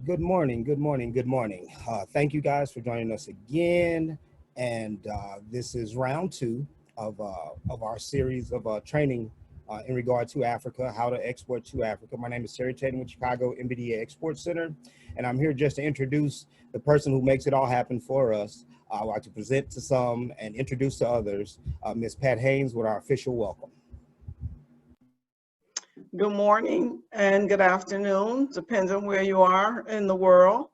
Good morning, good morning, good morning. Thank you guys for joining us again. And this is round two of our series of training in regard to Africa, how to export to Africa. My name is Terry Tatum with Chicago MBDA Export Center, and I'm here just to introduce the person who makes it all happen for us. I'd like to present to some and introduce to others, Ms. Pat Haynes with our official welcome. Good morning and good afternoon, depends on where you are in the world.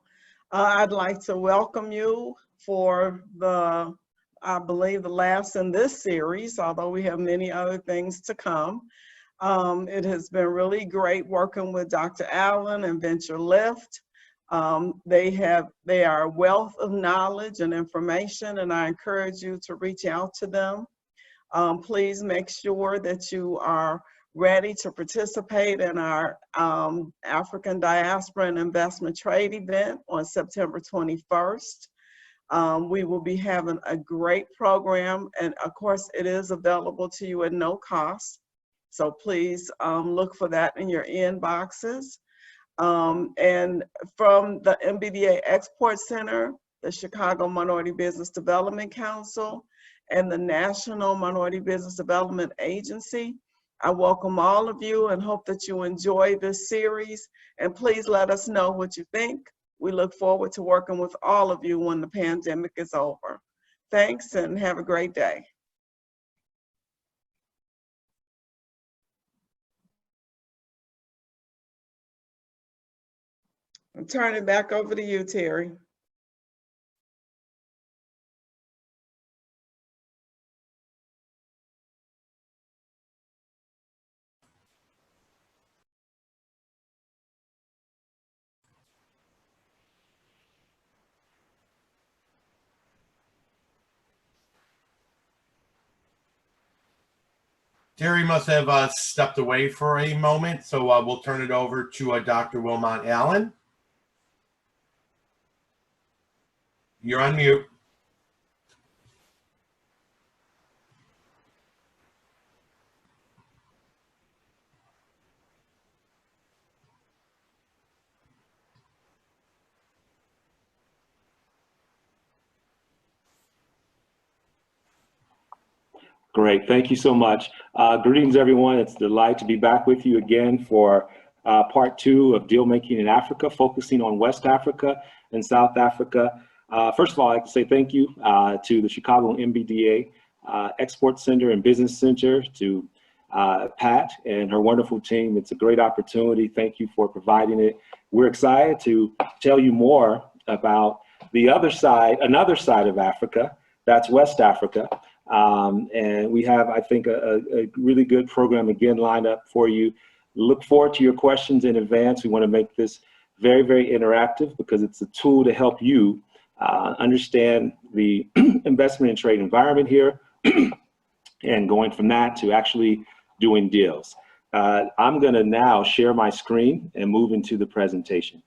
I'd like to welcome you for I believe, the last in this series, although we have many other things to come. It has been really great working with Dr. Allen and VentureLift. They are a wealth of knowledge and information, and I encourage you to reach out to them. Please make sure that you are ready to participate in our African Diaspora and Investment Trade event on September 21st. We will be having a great program, and of course it is available to you at no cost. So please look for that in your inboxes. And from the MBDA Export Center, the Chicago Minority Business Development Council, and the National Minority Business Development Agency, I welcome all of you and hope that you enjoy this series, and please let us know what you think. We look forward to working with all of you when the pandemic is over. Thanks and have a great day. I'm turning back over to you, Terry. Terry must have stepped away for a moment, so we'll turn it over to Dr. Wilmot Allen. You're on mute. Great, thank you so much. Greetings, everyone. It's a delight to be back with you again for part two of deal making in Africa, focusing on West Africa and South Africa. First of all, I'd like to say thank you to the Chicago MBDA Export Center and Business Center, to Pat and her wonderful team. It's a great opportunity. Thank you for providing it. We're excited to tell you more about the other side, another side of Africa, that's West Africa. And we have, I think, a really good program again lined up for you. Look forward to your questions in advance. We want to make this very, very interactive because it's a tool to help you understand the investment and trade environment here and going from that to actually doing deals. I'm going to now share my screen and move into the presentation.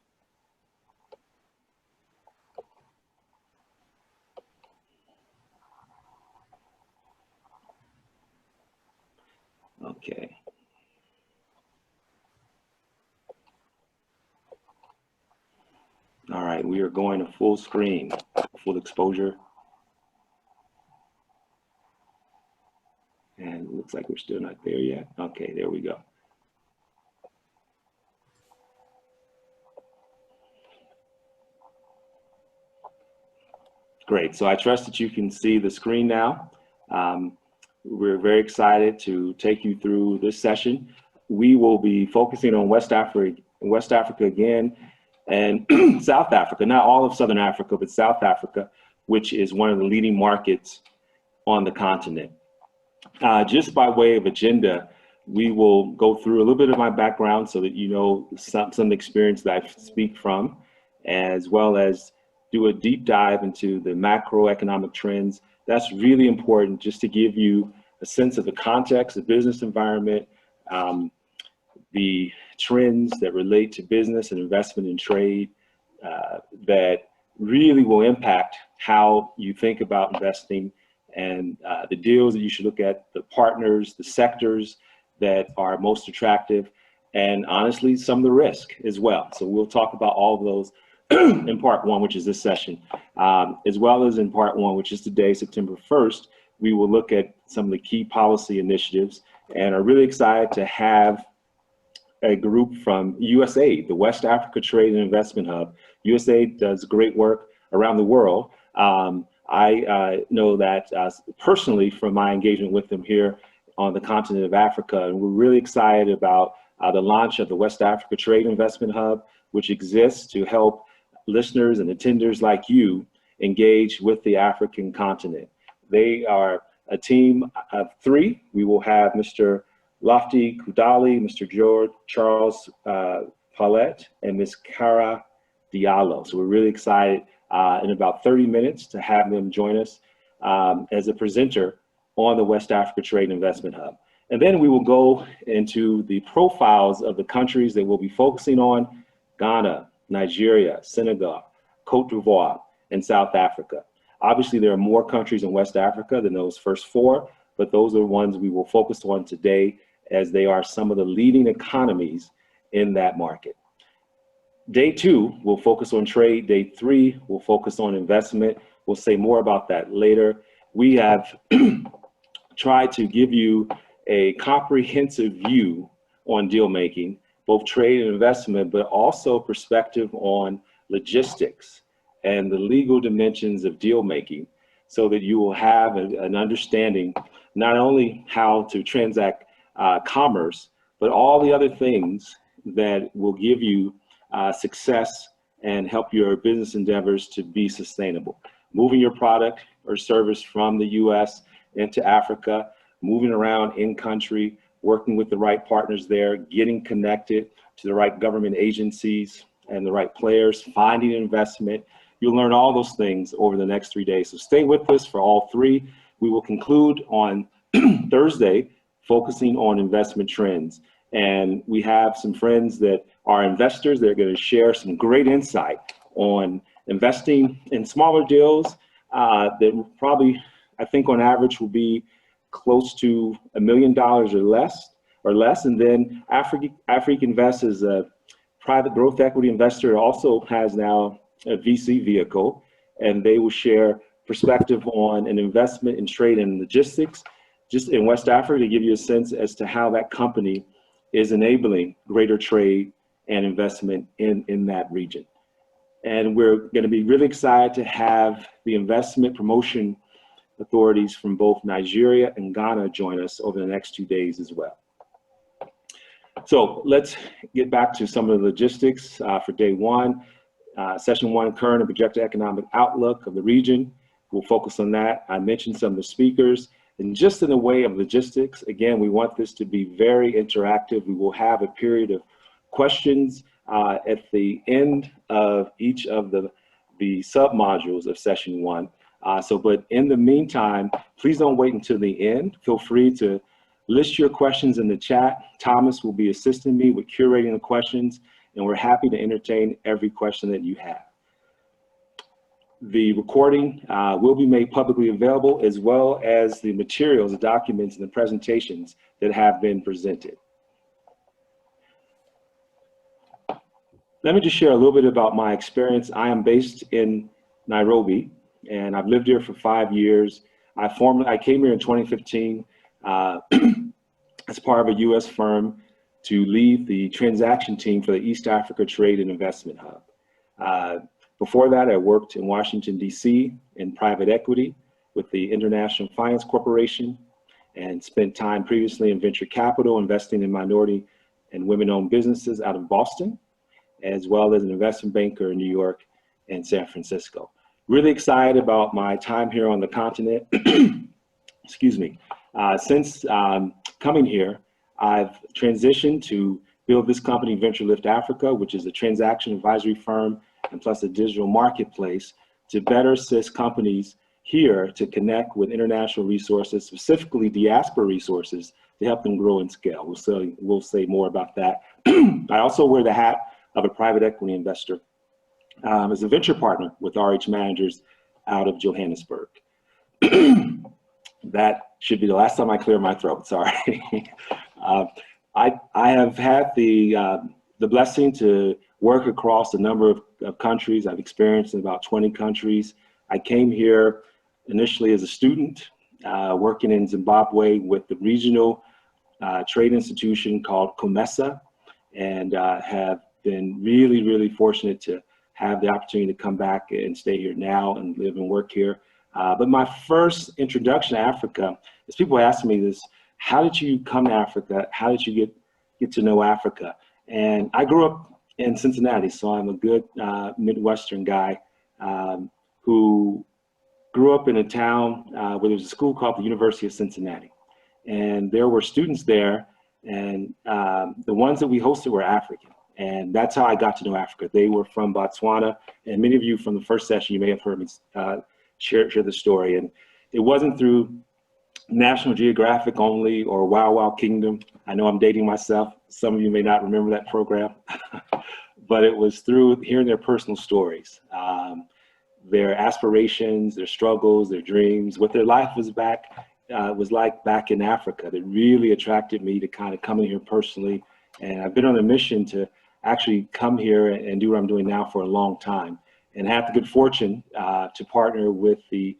Okay. All right, we are going to full screen, full exposure. And it looks like we're still not there yet. Okay, there we go. Great, so I trust that you can see the screen now. We're very excited to take you through this session. We will be focusing on West Africa again, and South Africa, not all of Southern Africa, but South Africa, which is one of the leading markets on the continent. Just by way of agenda, we will go through a little bit of my background so that you know some experience that I speak from, as well as do a deep dive into the macroeconomic trends. That's really important just to give you a sense of the context, the business environment, the trends that relate to business and investment and trade that really will impact how you think about investing and the deals that you should look at, the partners, the sectors that are most attractive, and honestly, some of the risk as well. So we'll talk about all of those in part one, which is this session, as well as in part one, which is today, September 1st, we will look at some of the key policy initiatives and are really excited to have a group from USAID, the West Africa Trade and Investment Hub. USAID does great work around the world. I know that personally from my engagement with them here on the continent of Africa, and we're really excited about the launch of the West Africa Trade Investment Hub, which exists to help listeners and attenders like you engage with the African continent. They are a team of three. We will have Mr. Lofty Kudali, Mr. George Charles Paulette, and Ms. Cara Diallo. So we're really excited in about 30 minutes to have them join us as a presenter on the West Africa Trade and Investment Hub. And then we will go into the profiles of the countries that we'll be focusing on: Ghana, Nigeria, Senegal, Cote d'Ivoire, and South Africa. Obviously, there are more countries in West Africa than those first four, but those are the ones we will focus on today, as they are some of the leading economies in that market. Day two, we'll focus on trade. Day three, we'll focus on investment. We'll say more about that later. We have tried to give you a comprehensive view on deal making, both trade and investment, but also perspective on logistics and the legal dimensions of deal making, so that you will have an understanding not only how to transact commerce, but all the other things that will give you success and help your business endeavors to be sustainable. Moving your product or service from the US into Africa, moving around in country, working with the right partners there, getting connected to the right government agencies and the right players, finding investment. You'll learn all those things over the next 3 days. So stay with us for all three. We will conclude on Thursday, focusing on investment trends. And we have some friends that are investors. They're going to share some great insight on investing in smaller deals that probably, I think on average, will be close to $1 million or less. And then Africa Invest is a private growth equity investor, also has now a VC vehicle, and they will share perspective on an investment in trade and logistics just in West Africa, to give you a sense as to how that company is enabling greater trade and investment in that region. And we're going to be really excited to have the investment promotion authorities from both Nigeria and Ghana join us over the next 2 days as well. So let's get back to some of the logistics for day one. Session one, current and projected economic outlook of the region. We'll focus on that. I mentioned some of the speakers. And just in the way of logistics, again, we want this to be very interactive. We will have a period of questions at the end of each of the sub-modules of session one. But in the meantime, please don't wait until the end. Feel free to list your questions in the chat. Thomas will be assisting me with curating the questions, and we're happy to entertain every question that you have. The recording will be made publicly available, as well as the materials, the documents, and the presentations that have been presented. Let me just share a little bit about my experience. I am based in Nairobi, and I've lived here for 5 years. I came here in 2015 as part of a US firm to lead the transaction team for the East Africa Trade and Investment Hub. Before that, I worked in Washington, DC in private equity with the International Finance Corporation, and spent time previously in venture capital, investing in minority and women-owned businesses out of Boston, as well as an investment banker in New York and San Francisco. Really excited about my time here on the continent. Excuse me. Since coming here, I've transitioned to build this company, VentureLift Africa, which is a transaction advisory firm and plus a digital marketplace to better assist companies here to connect with international resources, specifically diaspora resources, to help them grow and scale. We'll say more about that. I also wear the hat of a private equity investor as a venture partner with RH Managers out of Johannesburg. That should be the last time I clear my throat, sorry. I have had the blessing to work across a number of countries. I've experienced in about 20 countries. I came here initially as a student, working in Zimbabwe with the regional trade institution called COMESA, and have been really, really fortunate to have the opportunity to come back and stay here now and live and work here. But my first introduction to Africa is people ask me this: how did you come to Africa? How did you get to know Africa? And I grew up in Cincinnati, so I'm a good Midwestern guy who grew up in a town where there was a school called the University of Cincinnati. And there were students there, and the ones that we hosted were African. And that's how I got to know Africa. They were from Botswana, and many of you from the first session, you may have heard me share the story. And it wasn't through National Geographic only or Wow Wow Kingdom. I know I'm dating myself. Some of you may not remember that program, but it was through hearing their personal stories, their aspirations, their struggles, their dreams, what their life was like back in Africa that really attracted me to kind of come in here personally. And I've been on a mission to actually come here and do what I'm doing now for a long time, and have the good fortune to partner with the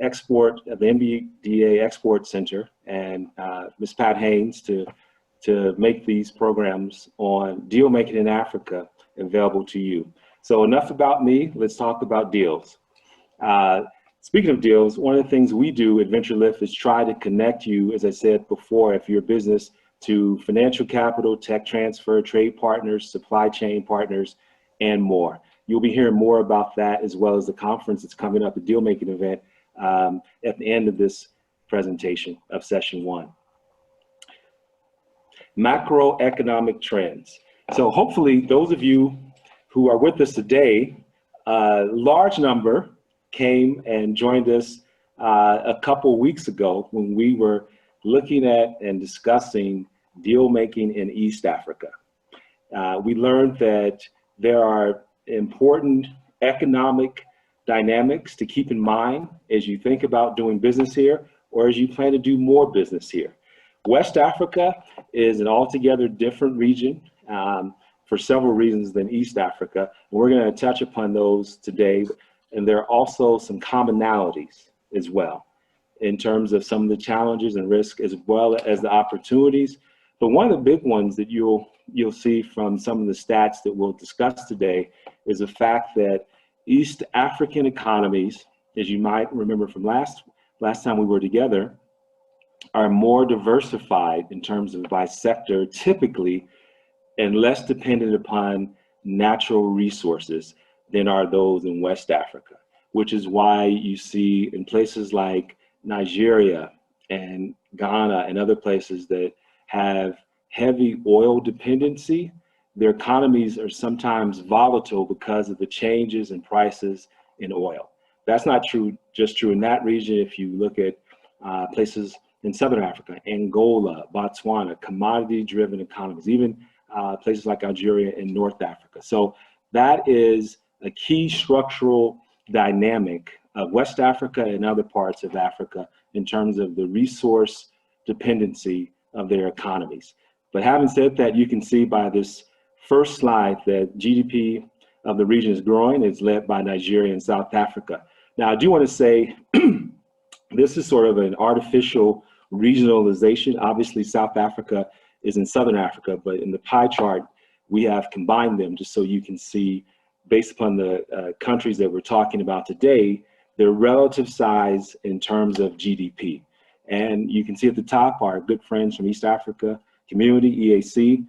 MBDA Export Center and Ms. Pat Haynes to make these programs on deal making in Africa available to you. So enough about me, let's talk about deals. Speaking of deals, one of the things we do at VentureLift is try to connect you, as I said before, if you're a business, to financial capital, tech transfer, trade partners, supply chain partners, and more. You'll be hearing more about that, as well as the conference that's coming up, the deal making event, at the end of this presentation of session 1. Macroeconomic trends. So hopefully those of you who are with us today, a large number came and joined us a couple weeks ago when we were looking at and discussing deal making in East Africa. We learned that there are important economic dynamics to keep in mind as you think about doing business here, or as you plan to do more business here. West Africa is an altogether different region for several reasons than East Africa. And we're going to touch upon those today. And there are also some commonalities as well in terms of some of the challenges and risks, as well as the opportunities. But one of the big ones that you'll see from some of the stats that we'll discuss today is the fact that East African economies, as you might remember from last time we were together, are more diversified in terms of by sector typically, and less dependent upon natural resources than are those in West Africa, which is why you see in places like Nigeria and Ghana and other places that have heavy oil dependency, their economies are sometimes volatile because of the changes in prices in oil. That's not just true in that region. If you look at places in Southern Africa, Angola, Botswana, commodity-driven economies, even places like Algeria and North Africa. So that is a key structural dynamic of West Africa and other parts of Africa in terms of the resource dependency of their economies. But having said that, you can see by this first slide that GDP of the region is growing. It's led by Nigeria and South Africa. Now, I do want to say this is sort of an artificial regionalization. Obviously, South Africa is in Southern Africa, but in the pie chart, we have combined them just so you can see, based upon the countries that we're talking about today, their relative size in terms of GDP. And you can see at the top our good friends from East Africa Community, EAC,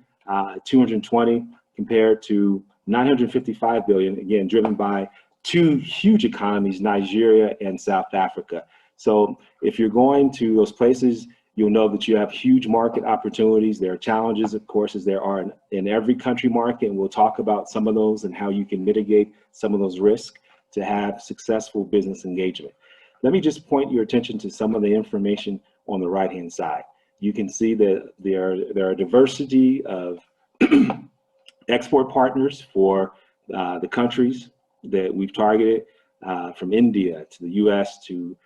220 compared to 955 billion, again, driven by two huge economies, Nigeria and South Africa. So if you're going to those places, you'll know that you have huge market opportunities. There are challenges, of course, as there are in every country market, and we'll talk about some of those and how you can mitigate some of those risks to have successful business engagement. Let me just point your attention to some of the information on the right-hand side. You can see that there are a diversity of export partners for the countries that we've targeted, from India to the US to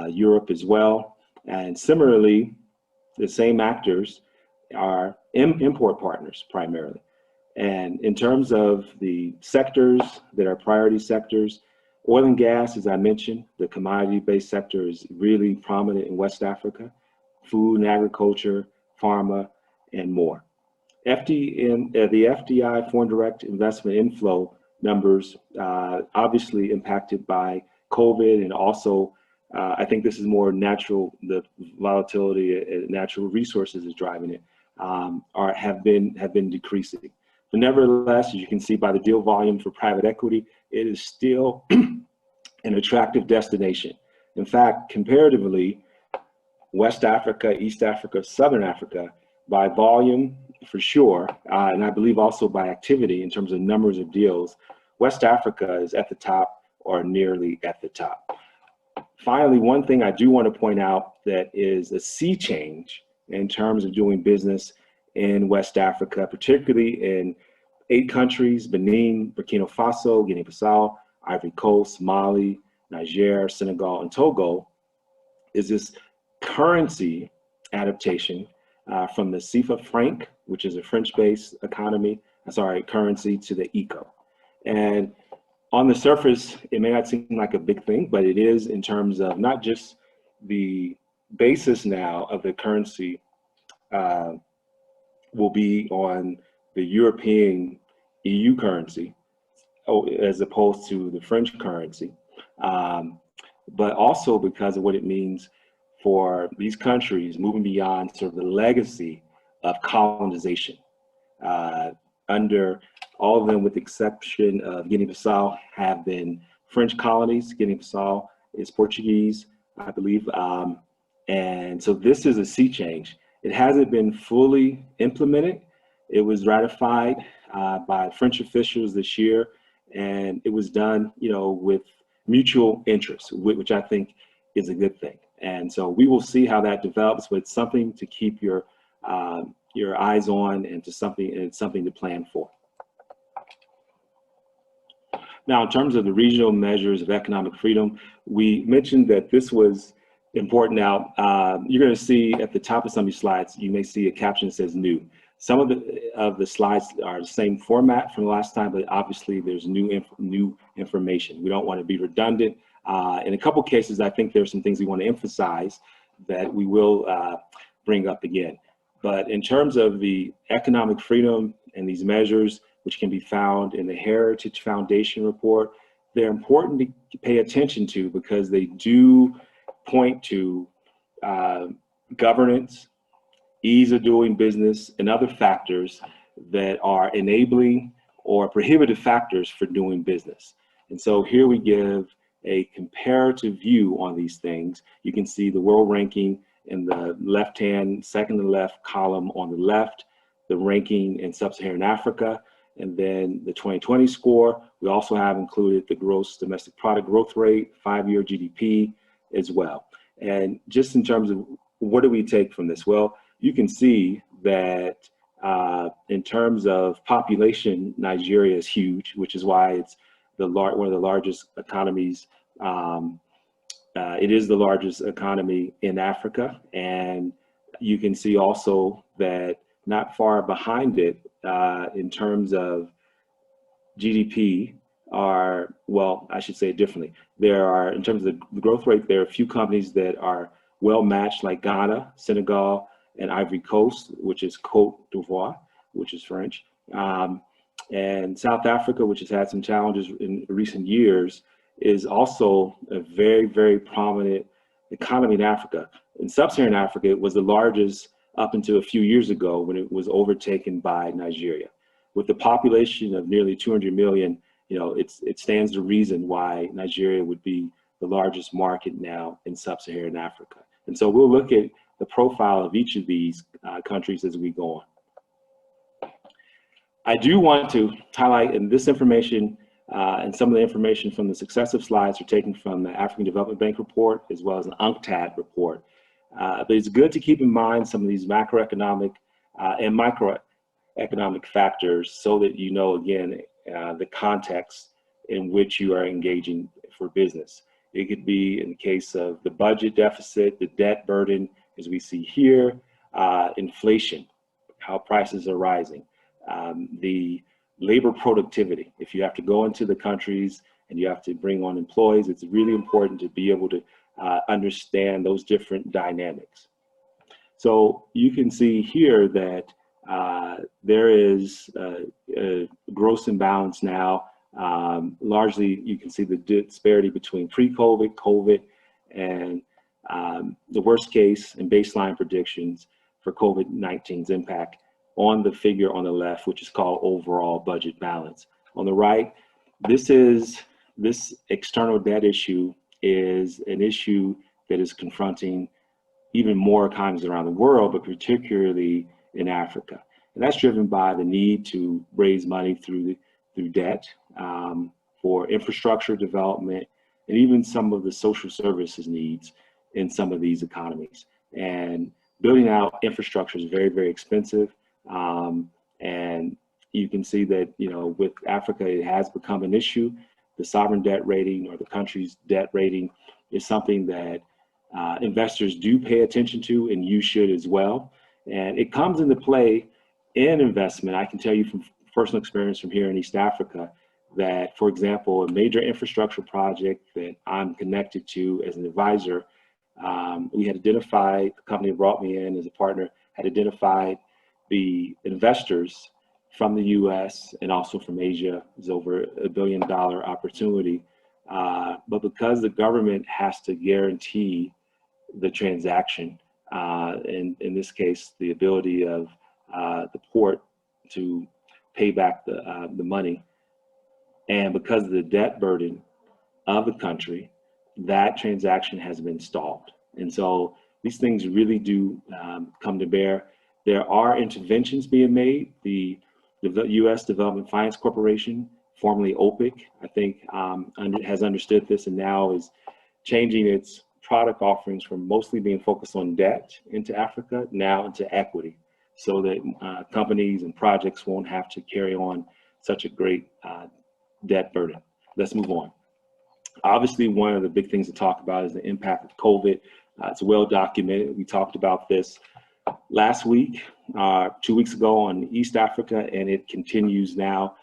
Europe as well. And similarly, the same actors are import partners primarily. And in terms of the sectors that are priority sectors, oil and gas, as I mentioned, the commodity-based sector is really prominent in West Africa, food and agriculture, pharma, and more. The FDI, foreign direct investment inflow numbers, obviously impacted by COVID, and also I think this is more natural, the volatility and natural resources is driving it, have been decreasing. But nevertheless, as you can see by the deal volume for private equity, it is still an attractive destination. In fact, comparatively, West Africa, East Africa, Southern Africa, by volume for sure, and I believe also by activity in terms of numbers of deals, West Africa is at the top or nearly at the top. Finally, one thing I do want to point out that is a sea change in terms of doing business in West Africa, particularly in 8 countries: Benin, Burkina Faso, Guinea-Bissau, Ivory Coast, Mali, Niger, Senegal, and Togo, is this currency adaptation from the CFA franc, which is a French-based currency, to the eco. And on the surface, it may not seem like a big thing, but it is in terms of not just the basis now of the currency will be on the European EU currency as opposed to the French currency, but also because of what it means for these countries moving beyond sort of the legacy of colonization. Under all of them, with the exception of Guinea-Bissau, have been French colonies. Guinea-Bissau is Portuguese, I believe. And so this is a sea change. It hasn't been fully implemented. It was ratified by French officials this year, and it was done, with mutual interest, which I think is a good thing. And so we will see how that develops, but it's something to keep your eyes on, and something to plan for. Now, in terms of the regional measures of economic freedom, we mentioned that this was important. Now, you're going to see at the top of some of these slides, you may see a caption that says new. Some of the slides are the same format from the last time, but obviously there's new information. We don't want to be redundant. In a couple cases, I think there's some things we want to emphasize that we will bring up again. But in terms of the economic freedom and these measures, which can be found in the Heritage Foundation report, they're important to pay attention to because they do point to governance, ease of doing business, and other factors that are enabling or prohibitive factors for doing business. And so here we give a comparative view on these things. You can see the world ranking in the left-hand, second to left column on the left, the ranking in sub-Saharan Africa, and then the 2020 score. We also have included the gross domestic product growth rate, 5-year GDP as well. And just in terms of what do we take from this? Well, you can see that in terms of population, Nigeria is huge, which is why it's one of the largest economies. It is the largest economy in Africa. And you can see also that not far behind it, in terms of GDP, I should say it differently. There are, in terms of the growth rate, there are a few companies that are well matched, like Ghana, Senegal, and Ivory Coast, which is Côte d'Ivoire, which is French. And South Africa, which has had some challenges in recent years, is also a very, very prominent economy in Africa. In sub-Saharan Africa, it was the largest up until a few years ago when it was overtaken by Nigeria. With a population of nearly 200 million, it stands to reason why Nigeria would be the largest market now in sub-Saharan Africa. And so we'll look at the profile of each of these countries as we go on. I do want to highlight, and this information and some of the information from the successive slides are taken from the African Development Bank report as well as an UNCTAD report. But it's good to keep in mind some of these macroeconomic and microeconomic factors so that you know, again, the context in which you are engaging for business. It could be in the case of the budget deficit, the debt burden, as we see here, inflation, how prices are rising, the labor productivity. If you have to go into the countries and you have to bring on employees, it's really important to be able to understand those different dynamics. So you can see here that there is a gross imbalance now. Largely, you can see the disparity between pre-COVID, COVID, and the worst case and baseline predictions for COVID-19's impact on the figure on the left, which is called overall budget balance. On the right, this external debt issue is an issue that is confronting even more economies around the world, but particularly in Africa. And that's driven by the need to raise money through debt for infrastructure development and even some of the social services needs in some of these economies. And building out infrastructure is very, very expensive. And you can see that, you know, with Africa, it has become an issue. The sovereign debt rating or the country's debt rating is something that investors do pay attention to, and you should as well. And it comes into play in investment. I can tell you from personal experience from here in East Africa that, for example, a major infrastructure project that I'm connected to as an advisor, we had identified, the company that brought me in as a partner had identified the investors from the US and also from Asia. Is over $1 billion opportunity. But because the government has to guarantee the transaction, in this case, the ability of the port to pay back the money, and because of the debt burden of the country, that transaction has been stalled. And so these things really do come to bear. There are interventions being made. The U.S. Development Finance Corporation, formerly OPIC, I think has understood this and now is changing its product offerings from mostly being focused on debt into Africa now into equity, so that companies and projects won't have to carry on such a great debt burden. Let's move on. Obviously, one of the big things to talk about is the impact of COVID. It's well documented. We talked about this last week, 2 weeks ago on East Africa, and it continues now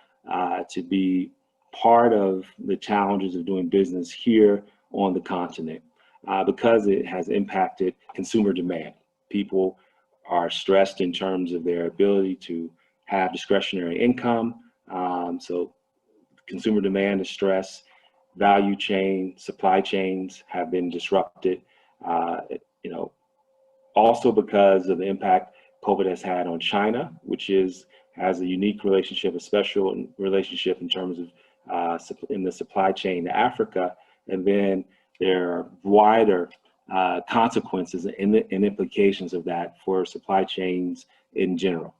to be part of the challenges of doing business here on the continent because it has impacted consumer demand. People are stressed in terms of their ability to have discretionary income. So consumer demand is stressed. Value chain, supply chains have been disrupted. You know, also because of the impact COVID has had on China, which has a unique relationship, a special relationship in terms of in the supply chain to Africa, and then there are wider consequences and implications of that for supply chains in general.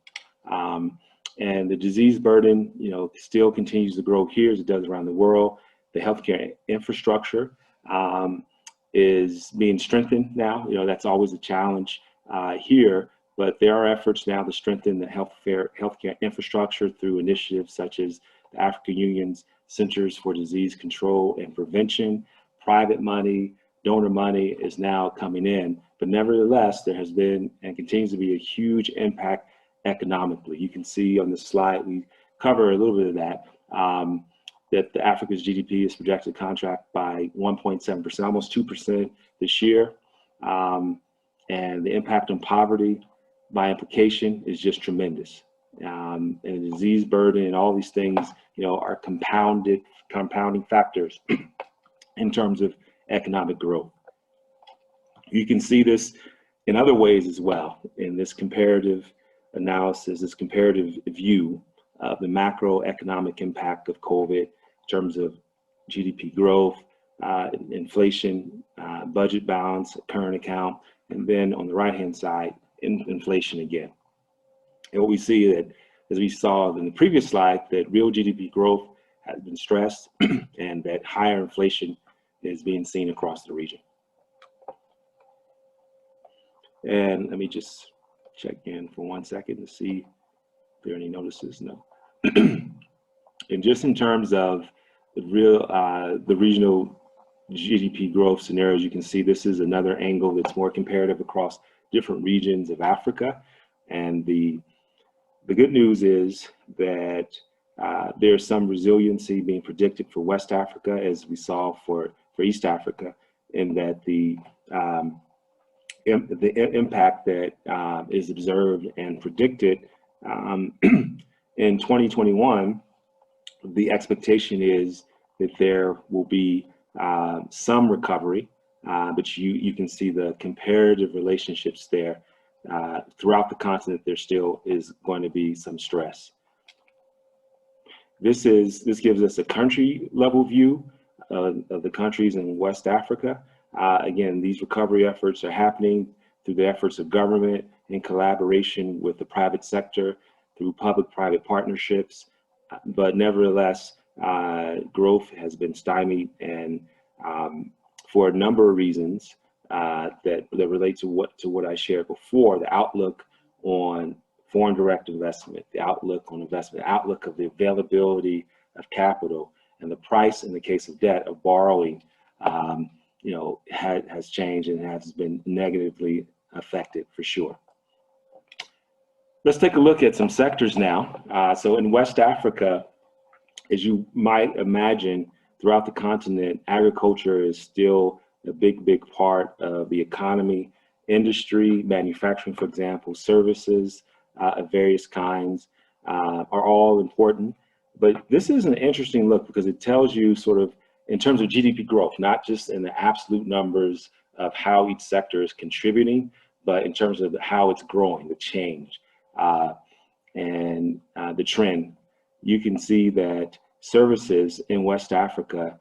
And the disease burden, you know, still continues to grow here as it does around the world. The healthcare infrastructure is being strengthened now. You know, that's always a challenge here, but there are efforts now to strengthen the healthcare infrastructure through initiatives such as the African Union's Centers for Disease Control and Prevention. Private money, donor money is now coming in, but nevertheless, there has been and continues to be a huge impact economically. You can see on this slide, we cover a little bit of that, that the Africa's GDP is projected to contract by 1.7%, almost 2% this year. And the impact on poverty by implication is just tremendous. And the disease burden and all these things, you know, are compounding factors in terms of economic growth. You can see this in other ways as well in this comparative analysis, this comparative view of the macroeconomic impact of COVID in terms of GDP growth, inflation, budget balance, current account, and then on the right-hand side, inflation again. And what we see that, as we saw in the previous slide, that real GDP growth has been stressed and that higher inflation is being seen across the region. And let me just check in for 1 second to see if there are any notices. No. And just in terms of the regional GDP growth scenarios, you can see this is another angle that's more comparative across different regions of Africa. And the The good news is that there's some resiliency being predicted for West Africa, as we saw for East Africa, in that the impact that is observed and predicted in 2021, the expectation is that there will be some recovery, but you can see the comparative relationships there. Throughout the continent, there still is going to be some stress. This gives us a country level view of the countries in West Africa. Again, these recovery efforts are happening through the efforts of government in collaboration with the private sector, through public-private partnerships, but nevertheless, growth has been stymied, and for a number of reasons that relate to what I shared before: the outlook on foreign direct investment, the outlook on investment, outlook of the availability of capital, and the price in the case of debt of borrowing, has changed and has been negatively affected for sure. Let's take a look at some sectors now. So in West Africa, as you might imagine, throughout the continent, agriculture is still a big part of the economy. Industry, manufacturing, for example, services of various kinds are all important. But this is an interesting look because it tells you sort of in terms of GDP growth, not just in the absolute numbers of how each sector is contributing, but in terms of how it's growing, the change, and the trend. You can see that services in West Africa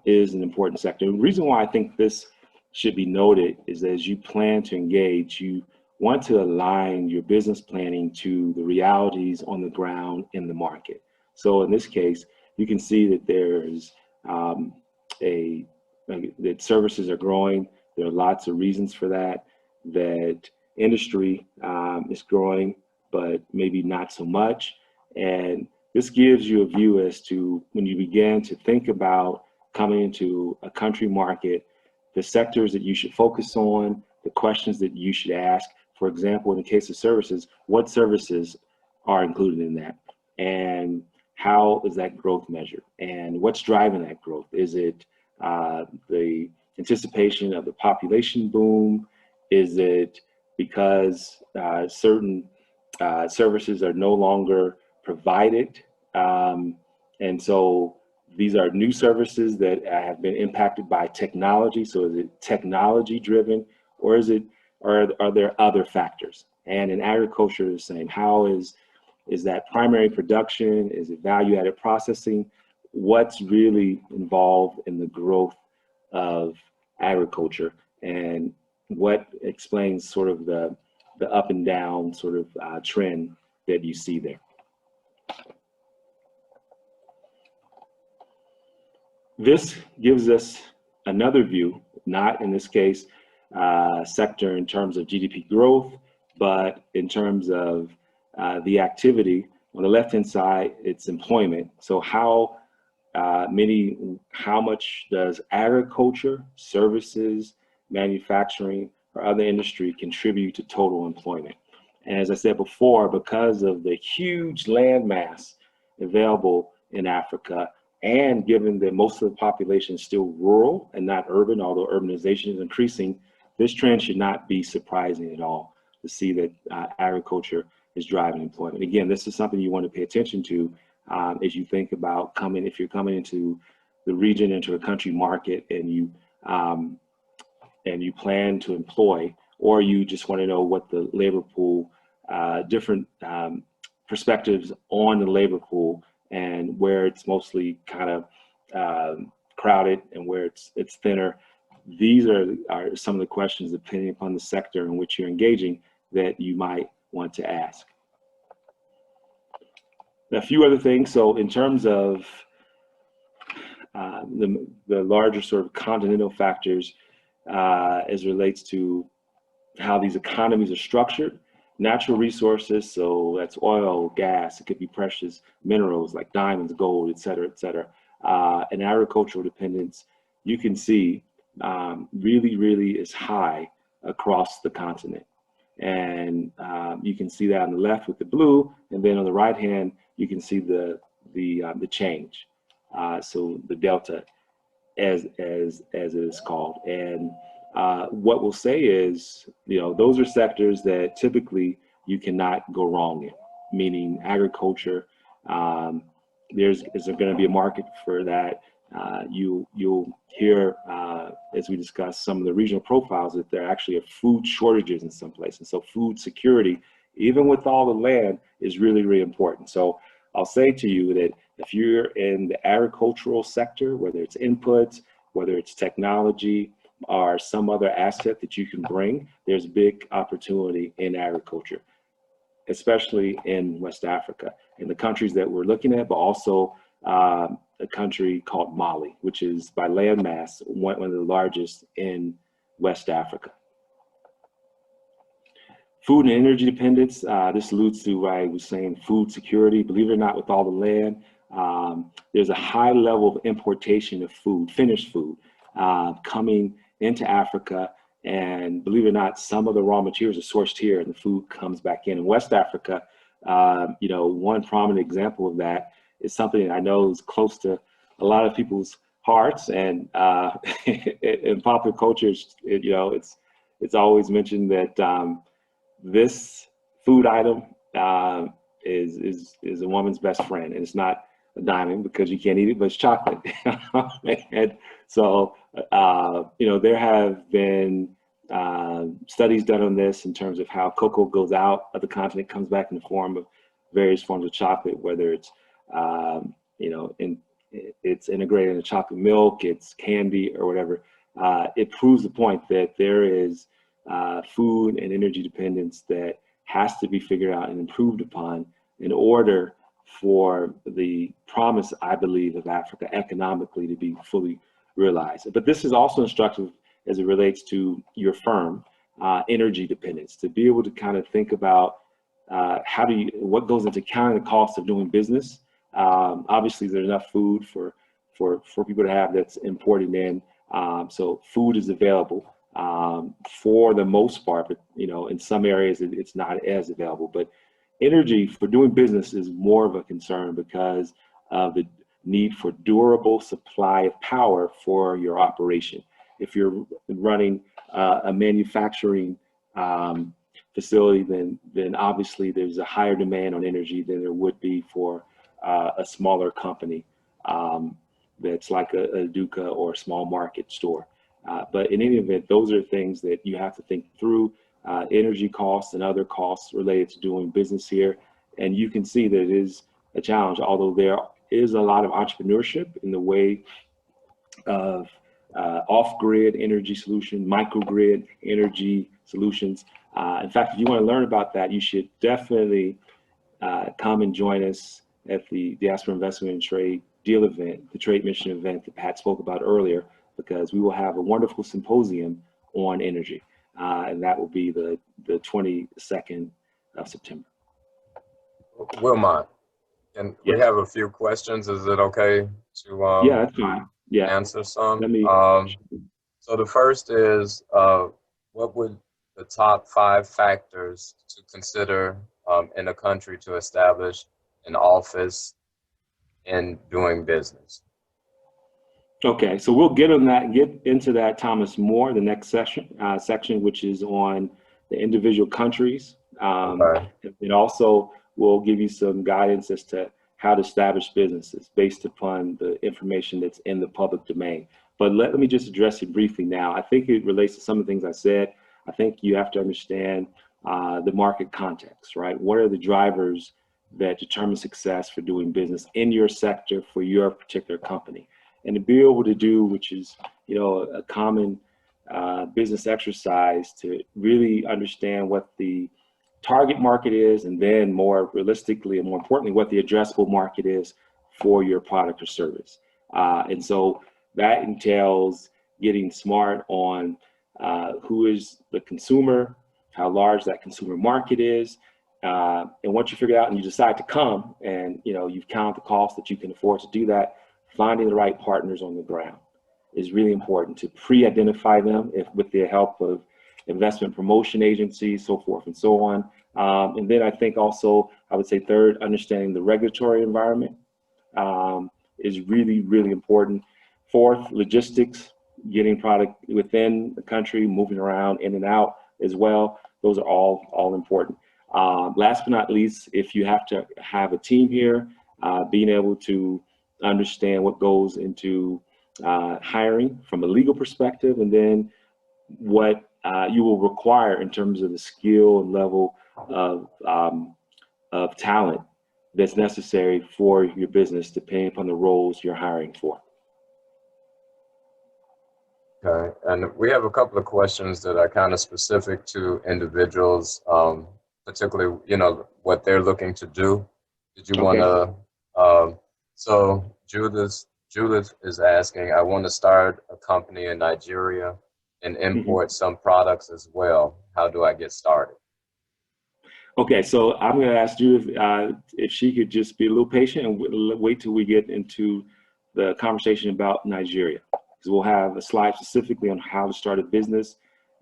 is an important sector. The reason why I think this should be noted is that as you plan to engage, you want to align your business planning to the realities on the ground in the market. So in this case, you can see that there's that services are growing. There are lots of reasons for that. That industry is growing, but maybe not so much. And this gives you a view as to when you begin to think about coming into a country market, the sectors that you should focus on, the questions that you should ask. For example, in the case of services, what services are included in that? And how is that growth measured? And what's driving that growth? Is it the anticipation of the population boom? Is it because certain services are no longer provided? And so these are new services that have been impacted by technology. So is it technology driven, or are there other factors? And in agriculture, the same. How is that primary production? Is it value added processing? What's really involved in the growth of agriculture, and what explains sort of the up and down sort of trend that you see there? This gives us another view, not in this case sector in terms of GDP growth, but in terms of the activity. On the left-hand side, it's employment. So how much does agriculture, services, manufacturing, or other industry contribute to total employment? And as I said before, because of the huge land mass available in Africa, and given that most of the population is still rural and not urban, although urbanization is increasing, this trend should not be surprising at all to see that agriculture is driving employment. Again, this is something you want to pay attention to as you think about if you're coming into the region, into a country market, and you plan to employ, or you just want to know what the labor pool, different perspectives on the labor pool, and where it's mostly kind of crowded and where it's thinner. These are some of the questions, depending upon the sector in which you're engaging, that you might want to ask. A few other things. So in terms of the larger sort of continental factors as relates to how these economies are structured, natural resources, so that's oil, gas, it could be precious minerals like diamonds, gold, et cetera, and agricultural dependence, you can see really is high across the continent. And you can see that on the left with the blue, and then on the right hand, you can see the change. So the delta, as it is called. And what we'll say is, those are sectors that typically you cannot go wrong in, meaning agriculture. Is there going to be a market for that? You'll hear, as we discussed, some of the regional profiles, that there actually are food shortages in some places. So food security, even with all the land, is really, really important. So I'll say to you that if you're in the agricultural sector, whether it's inputs, whether it's technology, or some other asset that you can bring, there's big opportunity in agriculture, especially in West Africa, in the countries that we're looking at, but also a country called Mali, which is by land mass one of the largest in West Africa. Food and energy dependence, this alludes to what I was saying, food security. Believe it or not, with all the land, there's a high level of importation of food, finished food, coming into Africa. And believe it or not, some of the raw materials are sourced here and the food comes back in. In West Africa, one prominent example of that is something that I know is close to a lot of people's hearts, and in popular culture, it's always mentioned that this food item is a woman's best friend, and it's not a diamond because you can't eat it, but it's chocolate. And so, there have been studies done on this in terms of how cocoa goes out of the continent, comes back in the form of various forms of chocolate, whether it's it's integrated in chocolate milk, it's candy, or whatever. It proves the point that there is food and energy dependence that has to be figured out and improved upon in order for the promise, I believe, of Africa economically to be fully realized. But this is also instructive as it relates to your firm, energy dependence, to be able to kind of think about what goes into counting the cost of doing business. Obviously, there's enough food for people to have that's imported in. So food is available for the most part, but in some areas it's not as available. But energy for doing business is more of a concern because of the need for durable supply of power for your operation. If you're running a manufacturing facility, then obviously there's a higher demand on energy than there would be for a smaller company that's like a Duca or a small market store. But in any event, those are things that you have to think through, energy costs and other costs related to doing business here. And you can see that it is a challenge, although there is a lot of entrepreneurship in the way of off-grid energy solution, microgrid energy solutions. In fact, if you want to learn about that, you should definitely come and join us at the Diaspora Investment and Trade Deal event, the Trade Mission event that Pat spoke about earlier, because we will have a wonderful symposium on energy, and that will be the 22nd of September. Wilmot, and we have a few questions. Is it okay to yeah, that's fine. Yeah, answer some? Let me. So the first is, what would the top 5 factors to consider in a country to establish an office in doing business? Okay, so we'll get into that, Thomas, more the next section, which is on the individual countries. Okay. It also will give you some guidance as to how to establish businesses based upon the information that's in the public domain. But let me just address it briefly now. I think it relates to some of the things I said. I think you have to understand the market context, right? What are the drivers that determine success for doing business in your sector for your particular company? And to be able to do, which is, a common business exercise, to really understand what the target market is, and then more realistically and more importantly, what the addressable market is for your product or service. And so that entails getting smart on who is the consumer, how large that consumer market is. And once you figure out and you decide to come and, you've counted the cost that you can afford to do that, finding the right partners on the ground is really important to pre-identify them with the help of investment promotion agencies, so forth and so on. And then I think also, I would say third, understanding the regulatory environment is really, really important. Fourth, logistics, getting product within the country, moving around in and out as well. Those are all important. Last but not least, if you have to have a team here, being able to understand what goes into hiring from a legal perspective, and then what you will require in terms of the skill and level of talent that's necessary for your business, depending upon the roles you're hiring for. Okay, and we have a couple of questions that are kind of specific to individuals, particularly, you know, what they're looking to do. Did you want to, so Judith is asking, I want to start a company in Nigeria and import some products as well. How do I get started? Okay, so I'm going to ask Judith if she could just be a little patient and wait till we get into the conversation about Nigeria. Because we'll have a slide specifically on how to start a business